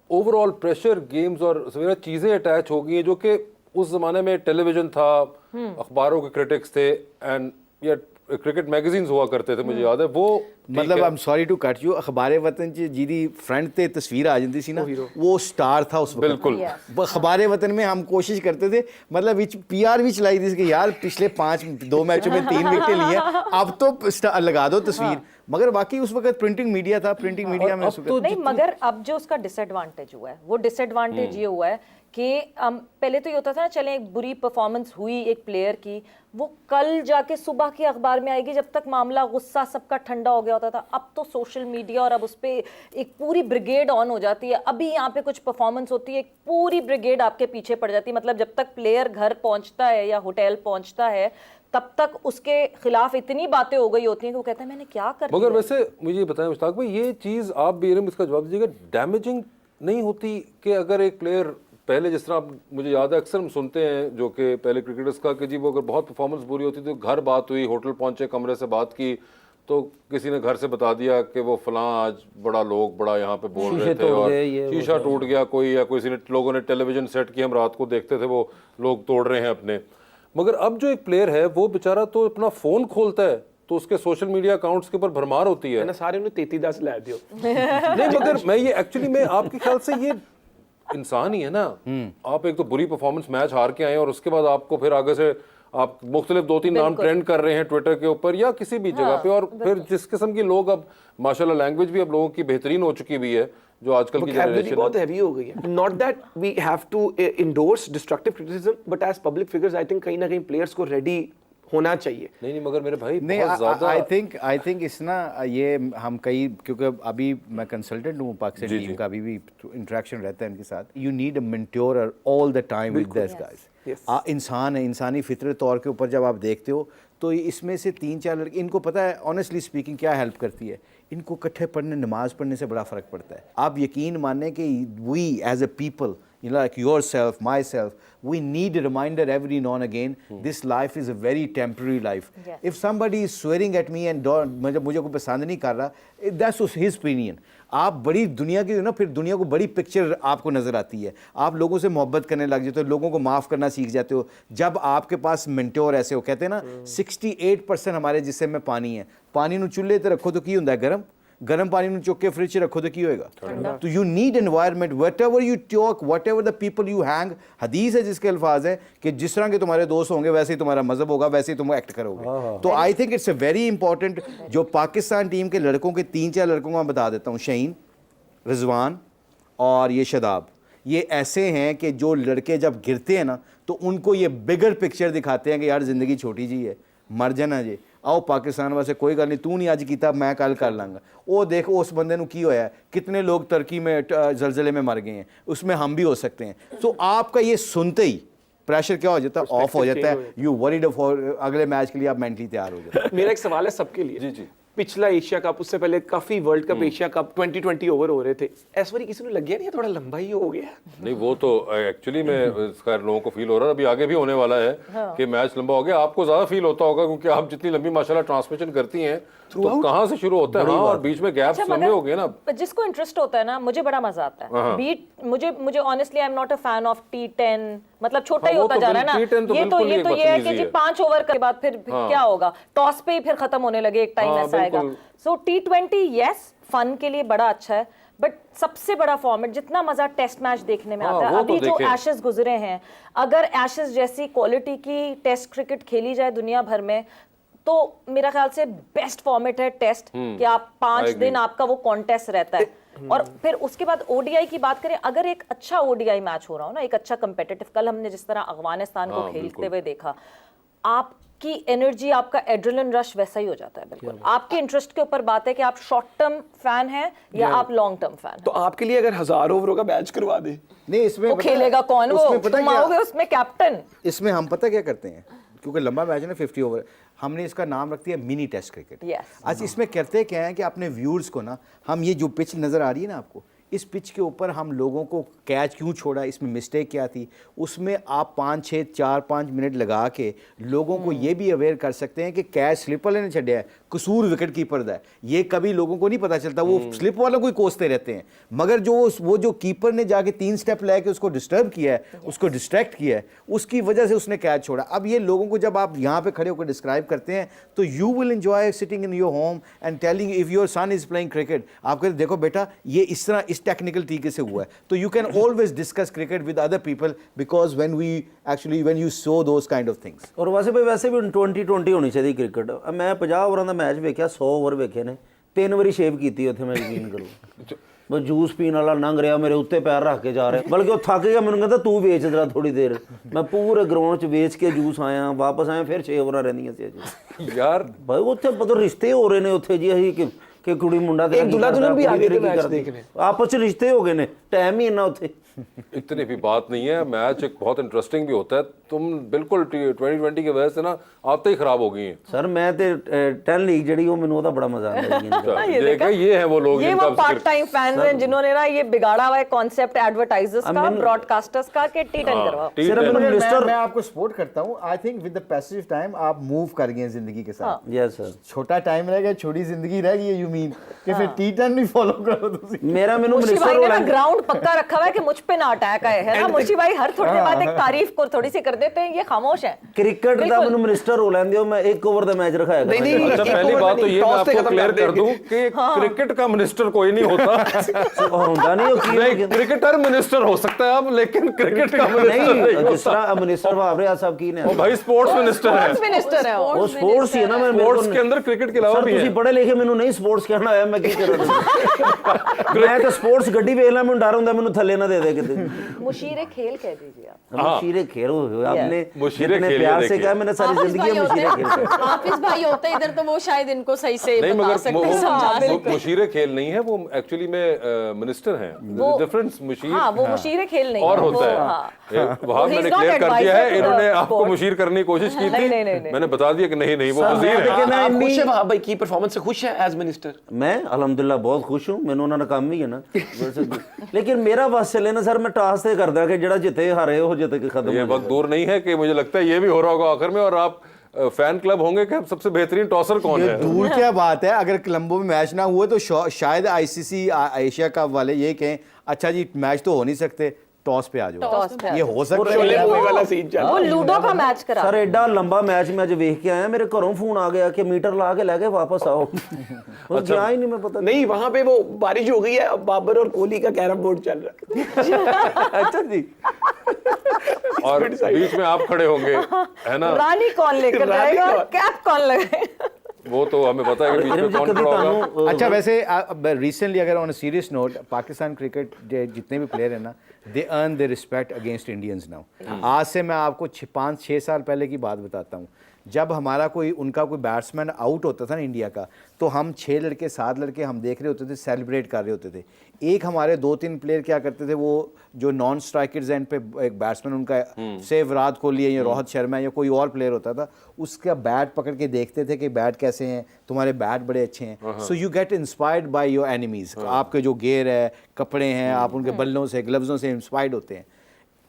ओवरऑल प्रेशर गेम्स और सवेरा चीज़ें अटैच हो गई हैं, जो कि उस ज़माने में टेलीविज़न था, अखबारों के क्रिटिक्स थे, एंड या क्रिकेट मैगजीन्स हुआ करते थे, मुझे याद है वो। मतलब I am sorry to cut you, अखबारे वतन च जिहदी फ्रंट ते तस्वीर आ जाती सी ना, वो स्टार था उस वक्त। बिल्कुल। अखबारे वतन में हम कोशिश करते थे, मतलब पीआर भी चलाई थी कि यार पिछले 2 मैचों में 3 विकेटें ली हैं, अब तो लगा दो तस्वीर। मगर बाकी उस वक्त प्रिंटिंग मीडिया था, प्रिंटिंग मीडिया में तो नहीं, मगर अब जो उसका डिसएडवांटेज हुआ है, वो डिसएडवांटेज ये हुआ है कि पहले तो ये होता था ना, चले एक बुरी परफॉर्मेंस हुई एक प्लेयर की, वो कल जाके सुबह के अखबार में आएगी, जब तक मामला गुस्सा सबका ठंडा हो गया होता था। अब तो सोशल मीडिया, और अब उस पर एक पूरी ब्रिगेड ऑन हो जाती है। अभी यहाँ पे कुछ परफॉर्मेंस होती है, एक पूरी ब्रिगेड आपके पीछे पड़ जाती है। मतलब जब तक प्लेयर घर पहुँचता है या होटल पहुँचता है, तब तक उसके खिलाफ इतनी बातें हो गई होती हैं कि वो कहता है मैंने क्या कर मगर दिया। वैसे मुझे ये बताएं मुश्ताक भाई, ये चीज़ आप भी इसका जवाब दीजिएगा, डैमेजिंग नहीं होती कि अगर एक प्लेयर पहले, जिस तरह मुझे याद है अक्सर हम सुनते हैं जो कि पहले क्रिकेटर्स का, कि जी वो अगर बहुत परफॉर्मेंस बुरी होती तो घर बात हुई, होटल पहुंचे, कमरे से बात की, तो किसी ने घर से बता दिया कि वो फलां आज बड़ा यहाँ पे बोल रहे थे और शीशा टूट गया कोई, या किसी ने, लोगों ने टेलीविजन सेट की, हम रात को देखते थे वो लोग तोड़ रहे हैं अपने। मगर अब जो एक प्लेयर है वो बेचारा तो अपना फ़ोन खोलता है तो उसके सोशल मीडिया अकाउंट्स के ऊपर भरमार होती है ना, सारे उन्हें 33 ला दियो। नहीं, मगर मैं ये एक्चुअली मैं आपके ख्याल से ये इंसान ही है ना। आप एक तो बुरी परफॉर्मेंस मैच हार के आए और उसके बाद आपको फिर आगे से आप मुख्तलिफ 2-3 नाम ट्रेंड कर रहे हैं ट्विटर के ऊपर या किसी भी जगह पे, और फिर जिस किस्म के लोग, अब माशाल्लाह लैंग्वेज भी अब लोगों की बेहतरीन हो चुकी भी है, जो आजकल की जनरेशन बहुत हैवी हो गई है। Not that we have to endorse destructive criticism, but as public figures I think कहीं ना कहीं प्लेयर्स को रेडी होना चाहिए। नहीं मगर मेरे भाई नहीं, आई थिंक इस ना, ये हम कई, क्योंकि अभी मैं कंसल्टेंट हूँ पाकिस्तान टीम का, अभी भी इंटरेक्शन रहता है इनके साथ। You need a mentor all the time with this guys. इंसान है, इंसानी फितरत तौर के ऊपर जब आप देखते हो तो इसमें से 3-4 लड़के, इनको पता है ऑनेस्टली स्पीकिंग क्या हेल्प करती है, इनको इकट्ठे पढ़ने, नमाज पढ़ने से बड़ा फ़र्क पड़ता है। आप यकीन माने कि we as a people like yourself, myself, we need a reminder every now and again, this life is a very temporary life. Yes. If somebody is swearing at me and मुझे कोई पसंद नहीं कर रहा, that's his opinion. आप बड़ी दुनिया की ना, फिर दुनिया को बड़ी पिक्चर आपको नज़र आती है, आप लोगों से मोहब्बत करने लग जाते हो, लोगों को माफ़ करना सीख जाते हो। जब आपके पास मेंटोर ऐसे हो, कहते हैं ना 68% हमारे जिस्म में पानी है, पानी नू चुल्हे ते रखो तो की हुंदा है गरम, गर्म पानी ਨੂੰ ਚੁੱਕ ਕੇ ਫ੍ਰਿਜ 'ਚ ਰੱਖੋ ਤਾਂ ਕੀ ਹੋਏਗਾ। तो you need environment, whatever you talk, whatever the people you hang, हदीस है जिसके अल्फाज है कि जिस तरह के तुम्हारे दोस्त होंगे वैसे ही तुम्हारा मजहब होगा, वैसे ही तुम एक्ट करोगे। तो I think it's a very important, जो पाकिस्तान टीम के लड़कों के 3-4 लड़कों को मैं बता देता हूँ, शहीन, रिजवान और ये शादाब, ये ऐसे हैं कि जो लड़के जब गिरते हैं ना तो उनको ये बिगर पिक्चर दिखाते हैं कि यार ज़िंदगी छोटी जी है, मर जाना जी, आओ पाकिस्तान वास्ते कोई गल नहीं, तू नहीं अज कीता मैं कल कर लांगा। वो देख उस बंदे नू की होया, कितने लोग तुर्की में जलजले में मर गए हैं, उसमें हम भी हो सकते हैं। तो आपका ये सुनते ही प्रेशर क्या हो जाता है, ऑफ हो जाता है, यू वरीड फॉर अगले मैच के लिए आप मेंटली तैयार हो जाते हैं। मेरा एक सवाल है सबके लिए। जी। पिछला एशिया कप, उससे पहले काफी world cup, Asia cup 2020 over हो रहे थे, इस बार किसी ने लग गया नहीं थोड़ा लंबा ही हो गया? नहीं, वो तो एक्चुअली में इसका लोगों को फील हो रहा है, अभी आगे भी होने वाला है कि मैच लंबा हो गया। आपको ज्यादा फील होता होगा क्योंकि आप जितनी लंबी माशाल्लाह ट्रांसमिशन करती हैं, तो कहाँ से शुरू होता है, हाँ, और बीच में गैप्स लंबे हो गए ना। जिसको इंटरेस्ट होता है ना, मुझे बड़ा मजा आता है बीट, मुझे honestly I am not a fan of T10, मतलब छोटा ही होता जा रहा है ना। ये तो ये है कि जी 5 ओवर के बाद फिर क्या होगा, टॉस पे ही फिर खत्म होने लगे, एक टाइम ऐसा आएगा। सो T20 यस फन के लिए बड़ा अच्छा है, बट सबसे बड़ा फॉर्मेट जितना मजा टेस्ट मैच देखने में आता है, अभी जो एशेस गुजरे हैं, अगर एशेस जैसी क्वालिटी की टेस्ट क्रिकेट खेली जाए दुनिया भर में, तो मेरा ख्याल से बेस्ट फॉर्मेट है टेस्ट, कि आप 5 दिन आपका वो कॉन्टेस्ट रहता है। और फिर उसके बाद ओडीआई की बात करें, अगर एक अच्छा ओडीआई मैच हो रहा हो ना, एक अच्छा कंपेटिटिव, कल हमने जिस तरह अफगानिस्तान को खेलते हुए देखा, आपकी एनर्जी, आपका एड्रेनलिन रश वैसा ही हो जाता है। बिल्कुल आपके इंटरेस्ट के ऊपर बात है कि आप शॉर्ट टर्म फैन हैं या आप लॉन्ग टर्म फैन हैं। तो आपके लिए अगर 1000 ओवरों का मैच करवा दे, नहीं इसमें वो खेलेगा कौन, वो तुम आओगे उसमें कैप्टन। इसमें हम पता क्या करते हैं, क्योंकि लंबा मैच है ना 50 ओवर, हमने इसका नाम रख दिया मिनी टेस्ट क्रिकेट। आज इसमें करते क्या है कि अपने व्यूअर्स को ना, हम ये जो पिच नज़र आ रही है ना आपको, इस पिच के ऊपर हम लोगों को कैच क्यों छोड़ा, इसमें मिस्टेक क्या थी, उसमें आप 5-6 4-5 मिनट लगा के लोगों को ये भी अवेयर कर सकते हैं कि कैच स्लिप वाले ने छड़िया है, कसूर विकेट कीपर दा है। ये कभी लोगों को नहीं पता चलता, वो स्लिप वालों को ही कोसते रहते हैं, मगर वो जो कीपर ने जाके 3 स्टेप लेके उसको डिस्टर्ब किया है, उसको डिस्ट्रैक्ट किया है, उसकी वजह से उसने कैच छोड़ा। अब ये लोगों को जब आप यहाँ पे खड़े होकर डिस्क्राइब करते हैं तो you will enjoy sitting in your home and telling if your son is playing cricket, आप कहते देखो बेटा ये इस तरह इस टेक्निकल तरीके से हुआ है। तो you can always discuss cricket with other people because when you so those kind of things. और वैसे भी 2020 होनी चाहिए क्रिकेट। मैं 50 ओवरां ਦਾ मैच वेख्या, 100 ओवर वेखे ने, 3 ਵਾਰੀ शेव की उत्थे, मैं यकीन करूँ। बस जूस पीने वाला लंघ रहा, मेरे उत्ते पैर रख के जा रहा, बल्कि वो थक गया, मैंने कहता तू वेच जरा थोड़ी देर। मैं पूरे ग्राउंड च वेच के जूस आया, वापस आया, फिर 6 ओवर रहिंदियां सी यार। भाई उत्थे पता रिश्ते हो रहे ने उत्थे जी, असीं कि कुड़ी मुंडा एक दूल्हा दुल्हन भी आ गए थे मैच देखने, आपस च रिश्ते हो गए ने, टाइम ही इन्ना उत्थे। इतनी भी बात नहीं है, मैच एक बहुत इंटरेस्टिंग भी होता है। तुम बिल्कुल 2020 की वजह से ना आते ही खराब हो गई हैं सर। मैं ते 10 लीग जड़ी वो मैनू ओदा बड़ा मजा आता है। देखा, ये है वो लोग, ये वो पार्ट टाइम फैंस हैं जिन्होंने ना ये बिगाड़ा हुआ है कॉन्सेप्ट एडवर्टाइजर्स का, ब्रॉडकास्टर्स का, कि T10 करवाओ। मैं आपको सपोर्ट करता हूं। I think with the passage of time आप मूव कर गए जिंदगी के साथ। यस सर, छोटा टाइम रह गया, छोटी जिंदगी रह गई है, यू मीन कि फिर T10 भी फॉलो करो तुसी। मेरा मैनू मुशी भाई ने ना ग्राउंड पक्का रखा हुआ है कि मुझ पे ना अटैक आए, है ना मुशी भाई? हर थोड़ी देर बाद एक तारीफ को थोड़ी सी कर देते हैं, ये खामोश है। क्रिकेट दा मैनू मिनिस्टर हो लेंदे हो, मैं 1 ओवर दा मैच रखाया। नहीं, अच्छा, पहली बात तो ये मैं आपको क्लियर कर दूं कि क्रिकेट का मिनिस्टर कोई नहीं होता। होंदा नहीं, क्रिकेटर मिनिस्टर हो सकता है अब, लेकिन क्रिकेट का नहीं। जिस तरह मिनिस्टर भावरे साहब की ने, वो भाई स्पोर्ट्स मिनिस्टर है, मिनिस्टर है वो स्पोर्ट्स ही है ना। मैं स्पोर्ट्स के अंदर क्रिकेट के अलावा भी है। तुसी पढ़े लिखे, मैनू नहीं स्पोर्ट्स कहना आया, मैं की करूं? मैं तो स्पोर्ट्स गड्डी वेख ला, मैनू डर हुंदा मैनू थल्ले ना दे दे किते। मुशीरे खेल कह दीजिए आप। मुशीरे खेल हो आपने, मुशीरे इतने खेल प्यार से कहा, मैंने सारी जिंदगी मुशीरे खेल। हाफिज भाई होते इधर तो वो शायद इनको सही से नहीं, बता सकते हैं, समझा सकते मगर मुशीरे खेल नहीं है वो, एक्चुअली में मिनिस्टर हैं। डिफरेंस मुशीर, हाँ, वो मुशीरे खेल नहीं और होता है। वहाँ मैंने क्लियर कर दिया है, इन्होंने आपको मुशीर करने की कोशिश की थी, मैंने बता दिया कि नहीं वो वजीर है। आप खुश है वहां भाई की परफॉर्मेंस से? खुश है एज मिनिस्टर? सर? मैं अल्हम्दुलिल्लाह बहुत खुश हूँ, मैंने उन्होंने काम ही है ना लेकिन मेरा बस चले ना सर, मैं टास से करदा कि जड़ा जिते हारे हो जिते के खत्म ये हो वक्त दूर नहीं है कि मुझे लगता है ये भी हो रहा होगा आखिर में, और आप फैन क्लब होंगे कि सबसे बेहतरीन टॉसर कौन ये है। दूर क्या बात है, अगर कोलंबो में मैच ना हुए तो शायद आईसीसी एशिया कप वाले ये कहें अच्छा जी मैच तो हो नहीं सकते, टॉस पे आ जाओ। टॉस पे आ ये हो सकता शोले है। मूवी वाला सीन चल वो लूडो का मैच करा सर एडा लंबा मैच मैं अज वेख के आया, मेरे घरों फोन आ गया कि मीटर ला के लेके वापस आओ वो गया ही नहीं, मैं पता नहीं, वहां पे वो बारिश हो गई है, अब बाबर और कोहली का कैरम बोर्ड चल रहा है। अच्छा जी और बीच में आप खड़े होंगे, है ना? रानी कौन लेकर रानी जाएगा, कौन? कैप कौन लगाएगा? वो तो हमें पता है कि बीच में कौन खड़ा होगा। अच्छा वैसे रिसेंटली अगर on a serious note, Pakistan cricket जितने भी प्लेयर हैं ना, they earn the respect against Indians now. आज से मैं आपको 5-6 साल पहले की बात बताता हूँ, जब हमारा उनका कोई बैट्समैन आउट होता था ना इंडिया का, तो हम 6 लड़के 7 लड़के हम देख रहे होते थे, सेलिब्रेट कर रहे होते थे। एक हमारे 2-3 प्लेयर क्या करते थे, वो जो नॉन स्ट्राइकर्स एंड पे एक बैट्समैन उनका से विराट कोहली या रोहित शर्मा या कोई और प्लेयर होता था, उसका बैट पकड़ के देखते थे कि बैट कैसे हैं, तुम्हारे बैट बड़े अच्छे हैं। So you get inspired by your enemies. आपके जो गेयर है, कपड़े हैं, आप उनके बल्लों से ग्लव्सों से इंस्पायर्ड होते हैं।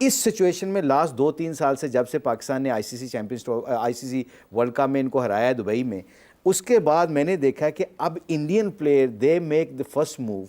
इस सिचुएशन में लास्ट 2-3 साल से जब से पाकिस्तान ने आईसीसी वर्ल्ड कप में इनको हराया है दुबई में, उसके बाद मैंने देखा कि अब Indian player they make the first move,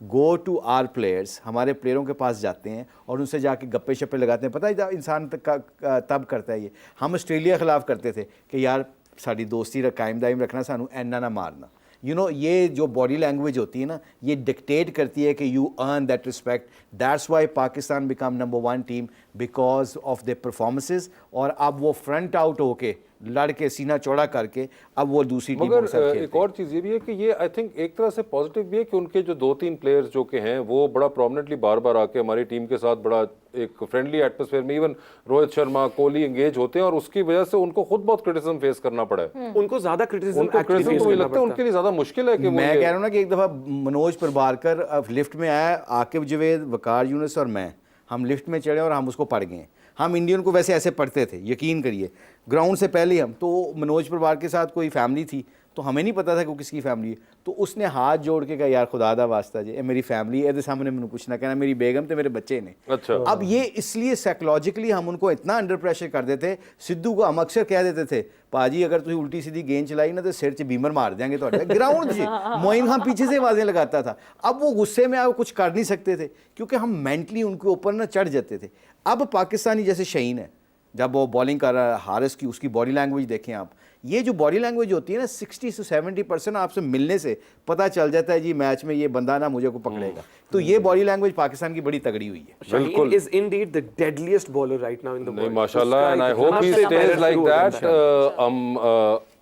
go to our players, हमारे प्लेयरों के पास जाते हैं और उनसे जाके गप्पे शप्पे लगाते हैं। पता है इंसान तब करता है ये, हम ऑस्ट्रेलिया खिलाफ करते थे कि यार साड़ी दोस्ती कायम दायम रखना, सानू एना ना मारना। यू नो ये जो बॉडी लैंग्वेज होती है ना, ये डिक्टेट करती है कि you earn that respect. That's why Pakistan become number 1 team because of the performances. और अब वो फ्रंट आउट होके लड़ के सीना चौड़ा करके अब वो दूसरी टीमों के साथ मगर खेलते एक और चीज़ ये भी है कि ये आई थिंक एक तरह से पॉजिटिव भी है कि उनके जो 2-3 प्लेयर्स जो के हैं वो बड़ा प्रोमिनेंटली बार बार आके हमारी टीम के साथ बड़ा एक फ्रेंडली एटमॉस्फेयर में इवन रोहित शर्मा कोहली एंगेज होते हैं, और उसकी वजह से उनको खुद बहुत क्रिटिसिज्म फेस करना पड़ा है। उनको ज्यादा क्रिटिसिज्म उनको क्रिटिसिज्म तो मुझे लगता है उनके लिए ज्यादा मुश्किल है कि मैं कह रहा हूँ ना कि एक दफ़ा मनोज प्रभाकर लिफ्ट में आया, आकिब जवेद, वकार यूनुस और मैं, हम लिफ्ट में चढ़े और हम उसको पढ़ गए। हम इंडियन को वैसे ऐसे पढ़ते थे, यकीन करिए, ग्राउंड से पहले हम तो मनोज प्रभाकर के साथ कोई फैमिली थी, तो हमें नहीं पता था कि वो किसकी फैमिली है, तो उसने हाथ जोड़ के कहा यार खुदा दा वास्ता जी मेरी फैमिली है, सामने मैंने कुछ ना कहना, मेरी बेगम तो मेरे बच्चे ने। अच्छा। अब ये इसलिए साइकोलॉजिकली हम उनको इतना अंडर प्रेशर कर देते। सिद्धू को हम अक्सर कह देते थे, पाजी अगर तुम उल्टी सीधी गेंद चलाई ना तो सिर च बीमर मार देंगे तो ग्राउंड से मोइन खान पीछे से आवाजें लगाता था। अब वो गुस्से में आप कुछ कर नहीं सकते थे क्योंकि हम मेंटली उनके ऊपर ना चढ़ जाते थे। अब पाकिस्तानी जैसे शहीन है, जब वो बॉलिंग कर रहा है, हारिस की उसकी बॉडी लैंग्वेज देखें आप, ये जो बॉडी लैंग्वेज होती है ना 60 से 70% आपसे मिलने से पता चल जाता है जी मैच में ये बंदा ना मुझे को पकड़ेगा। तो ये बॉडी लैंग्वेज पाकिस्तान की बड़ी तगड़ी हुई है। बिल्कुल। Shaheen is indeed the deadliest bowler right now in the नहीं world. माशाल्लाह, and I hope he stage like that. हम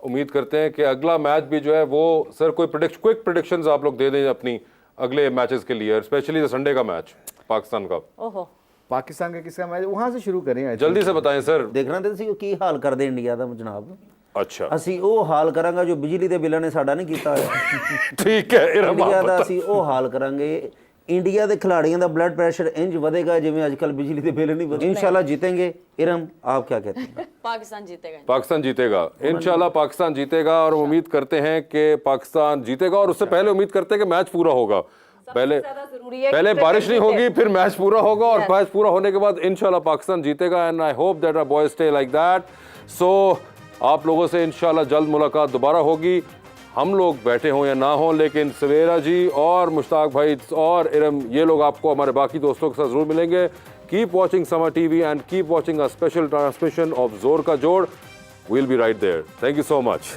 उम्मीद करते हैं कि अगला मैच भी जो है वो सर कोई क्विक प्रेडिक्शंस आप लोग दे दें अपनी अगले मैचेस के लिए, स्पेशली संडे का मैच पाकिस्तान का। ओहो, पाकिस्तान का किसका मैच, वहां से शुरू करें। जल्दी से बताएं सर। देखना ਤੇ ਸੀ ਕੀ ਹਾਲ ਕਰਦੇ ਇੰਡੀਆ ਦਾ ਜਨਾਬ। अच्छा ਅਸੀਂ ਉਹ ਹਾਲ ਕਰਾਂਗੇ ਜੋ ਬਿਜਲੀ ਦੇ ਬਿੱਲਾਂ ਨੇ ਸਾਡਾ ਨਹੀਂ ਕੀਤਾ ਹੋਇਆ। ठीक है इरम, ਇੰਡੀਆ आप ਦਾ बताएं। ਅਸੀਂ ਉਹ ਹਾਲ ਕਰਾਂਗੇ। ਇੰਡੀਆ ਦੇ ਖਿਡਾਰੀਆਂ ਦਾ ਬਲੱਡ ਪ੍ਰੈਸ਼ਰ ਇੰਜ ਵਧੇਗਾ ਜਿਵੇਂ ਅੱਜਕੱਲ ਬਿਜਲੀ ਦੇ ਬਿੱਲ ਨਹੀਂ ਵਧੇ। इंशाल्लाह जीतेंगे। इरम आप क्या कहते हैं? पाकिस्तान जीतेगा। पाकिस्तान जीतेगा इंशाल्लाह, पाकिस्तान जीतेगा, और हम उम्मीद करते हैं कि पाकिस्तान जीतेगा। और उससे पहले उम्मीद करते हैं कि मैच पूरा होगा। पहले बारिश नहीं होगी, फिर मैच पूरा होगा, और मैच पूरा होने के बाद इंशाल्लाह पाकिस्तान जीतेगा। And I hope that our boys stay like that. So आप लोगों से इंशाल्लाह जल्द मुलाकात दोबारा होगी, हम लोग बैठे हों या ना हों, लेकिन सवेरा जी और मुश्ताक भाई और इरम ये लोग आपको हमारे बाकी दोस्तों के साथ जरूर मिलेंगे। Keep watching summer TV and keep watching a special transmission of जोर का जोड़। We'll be right there. Thank you so much.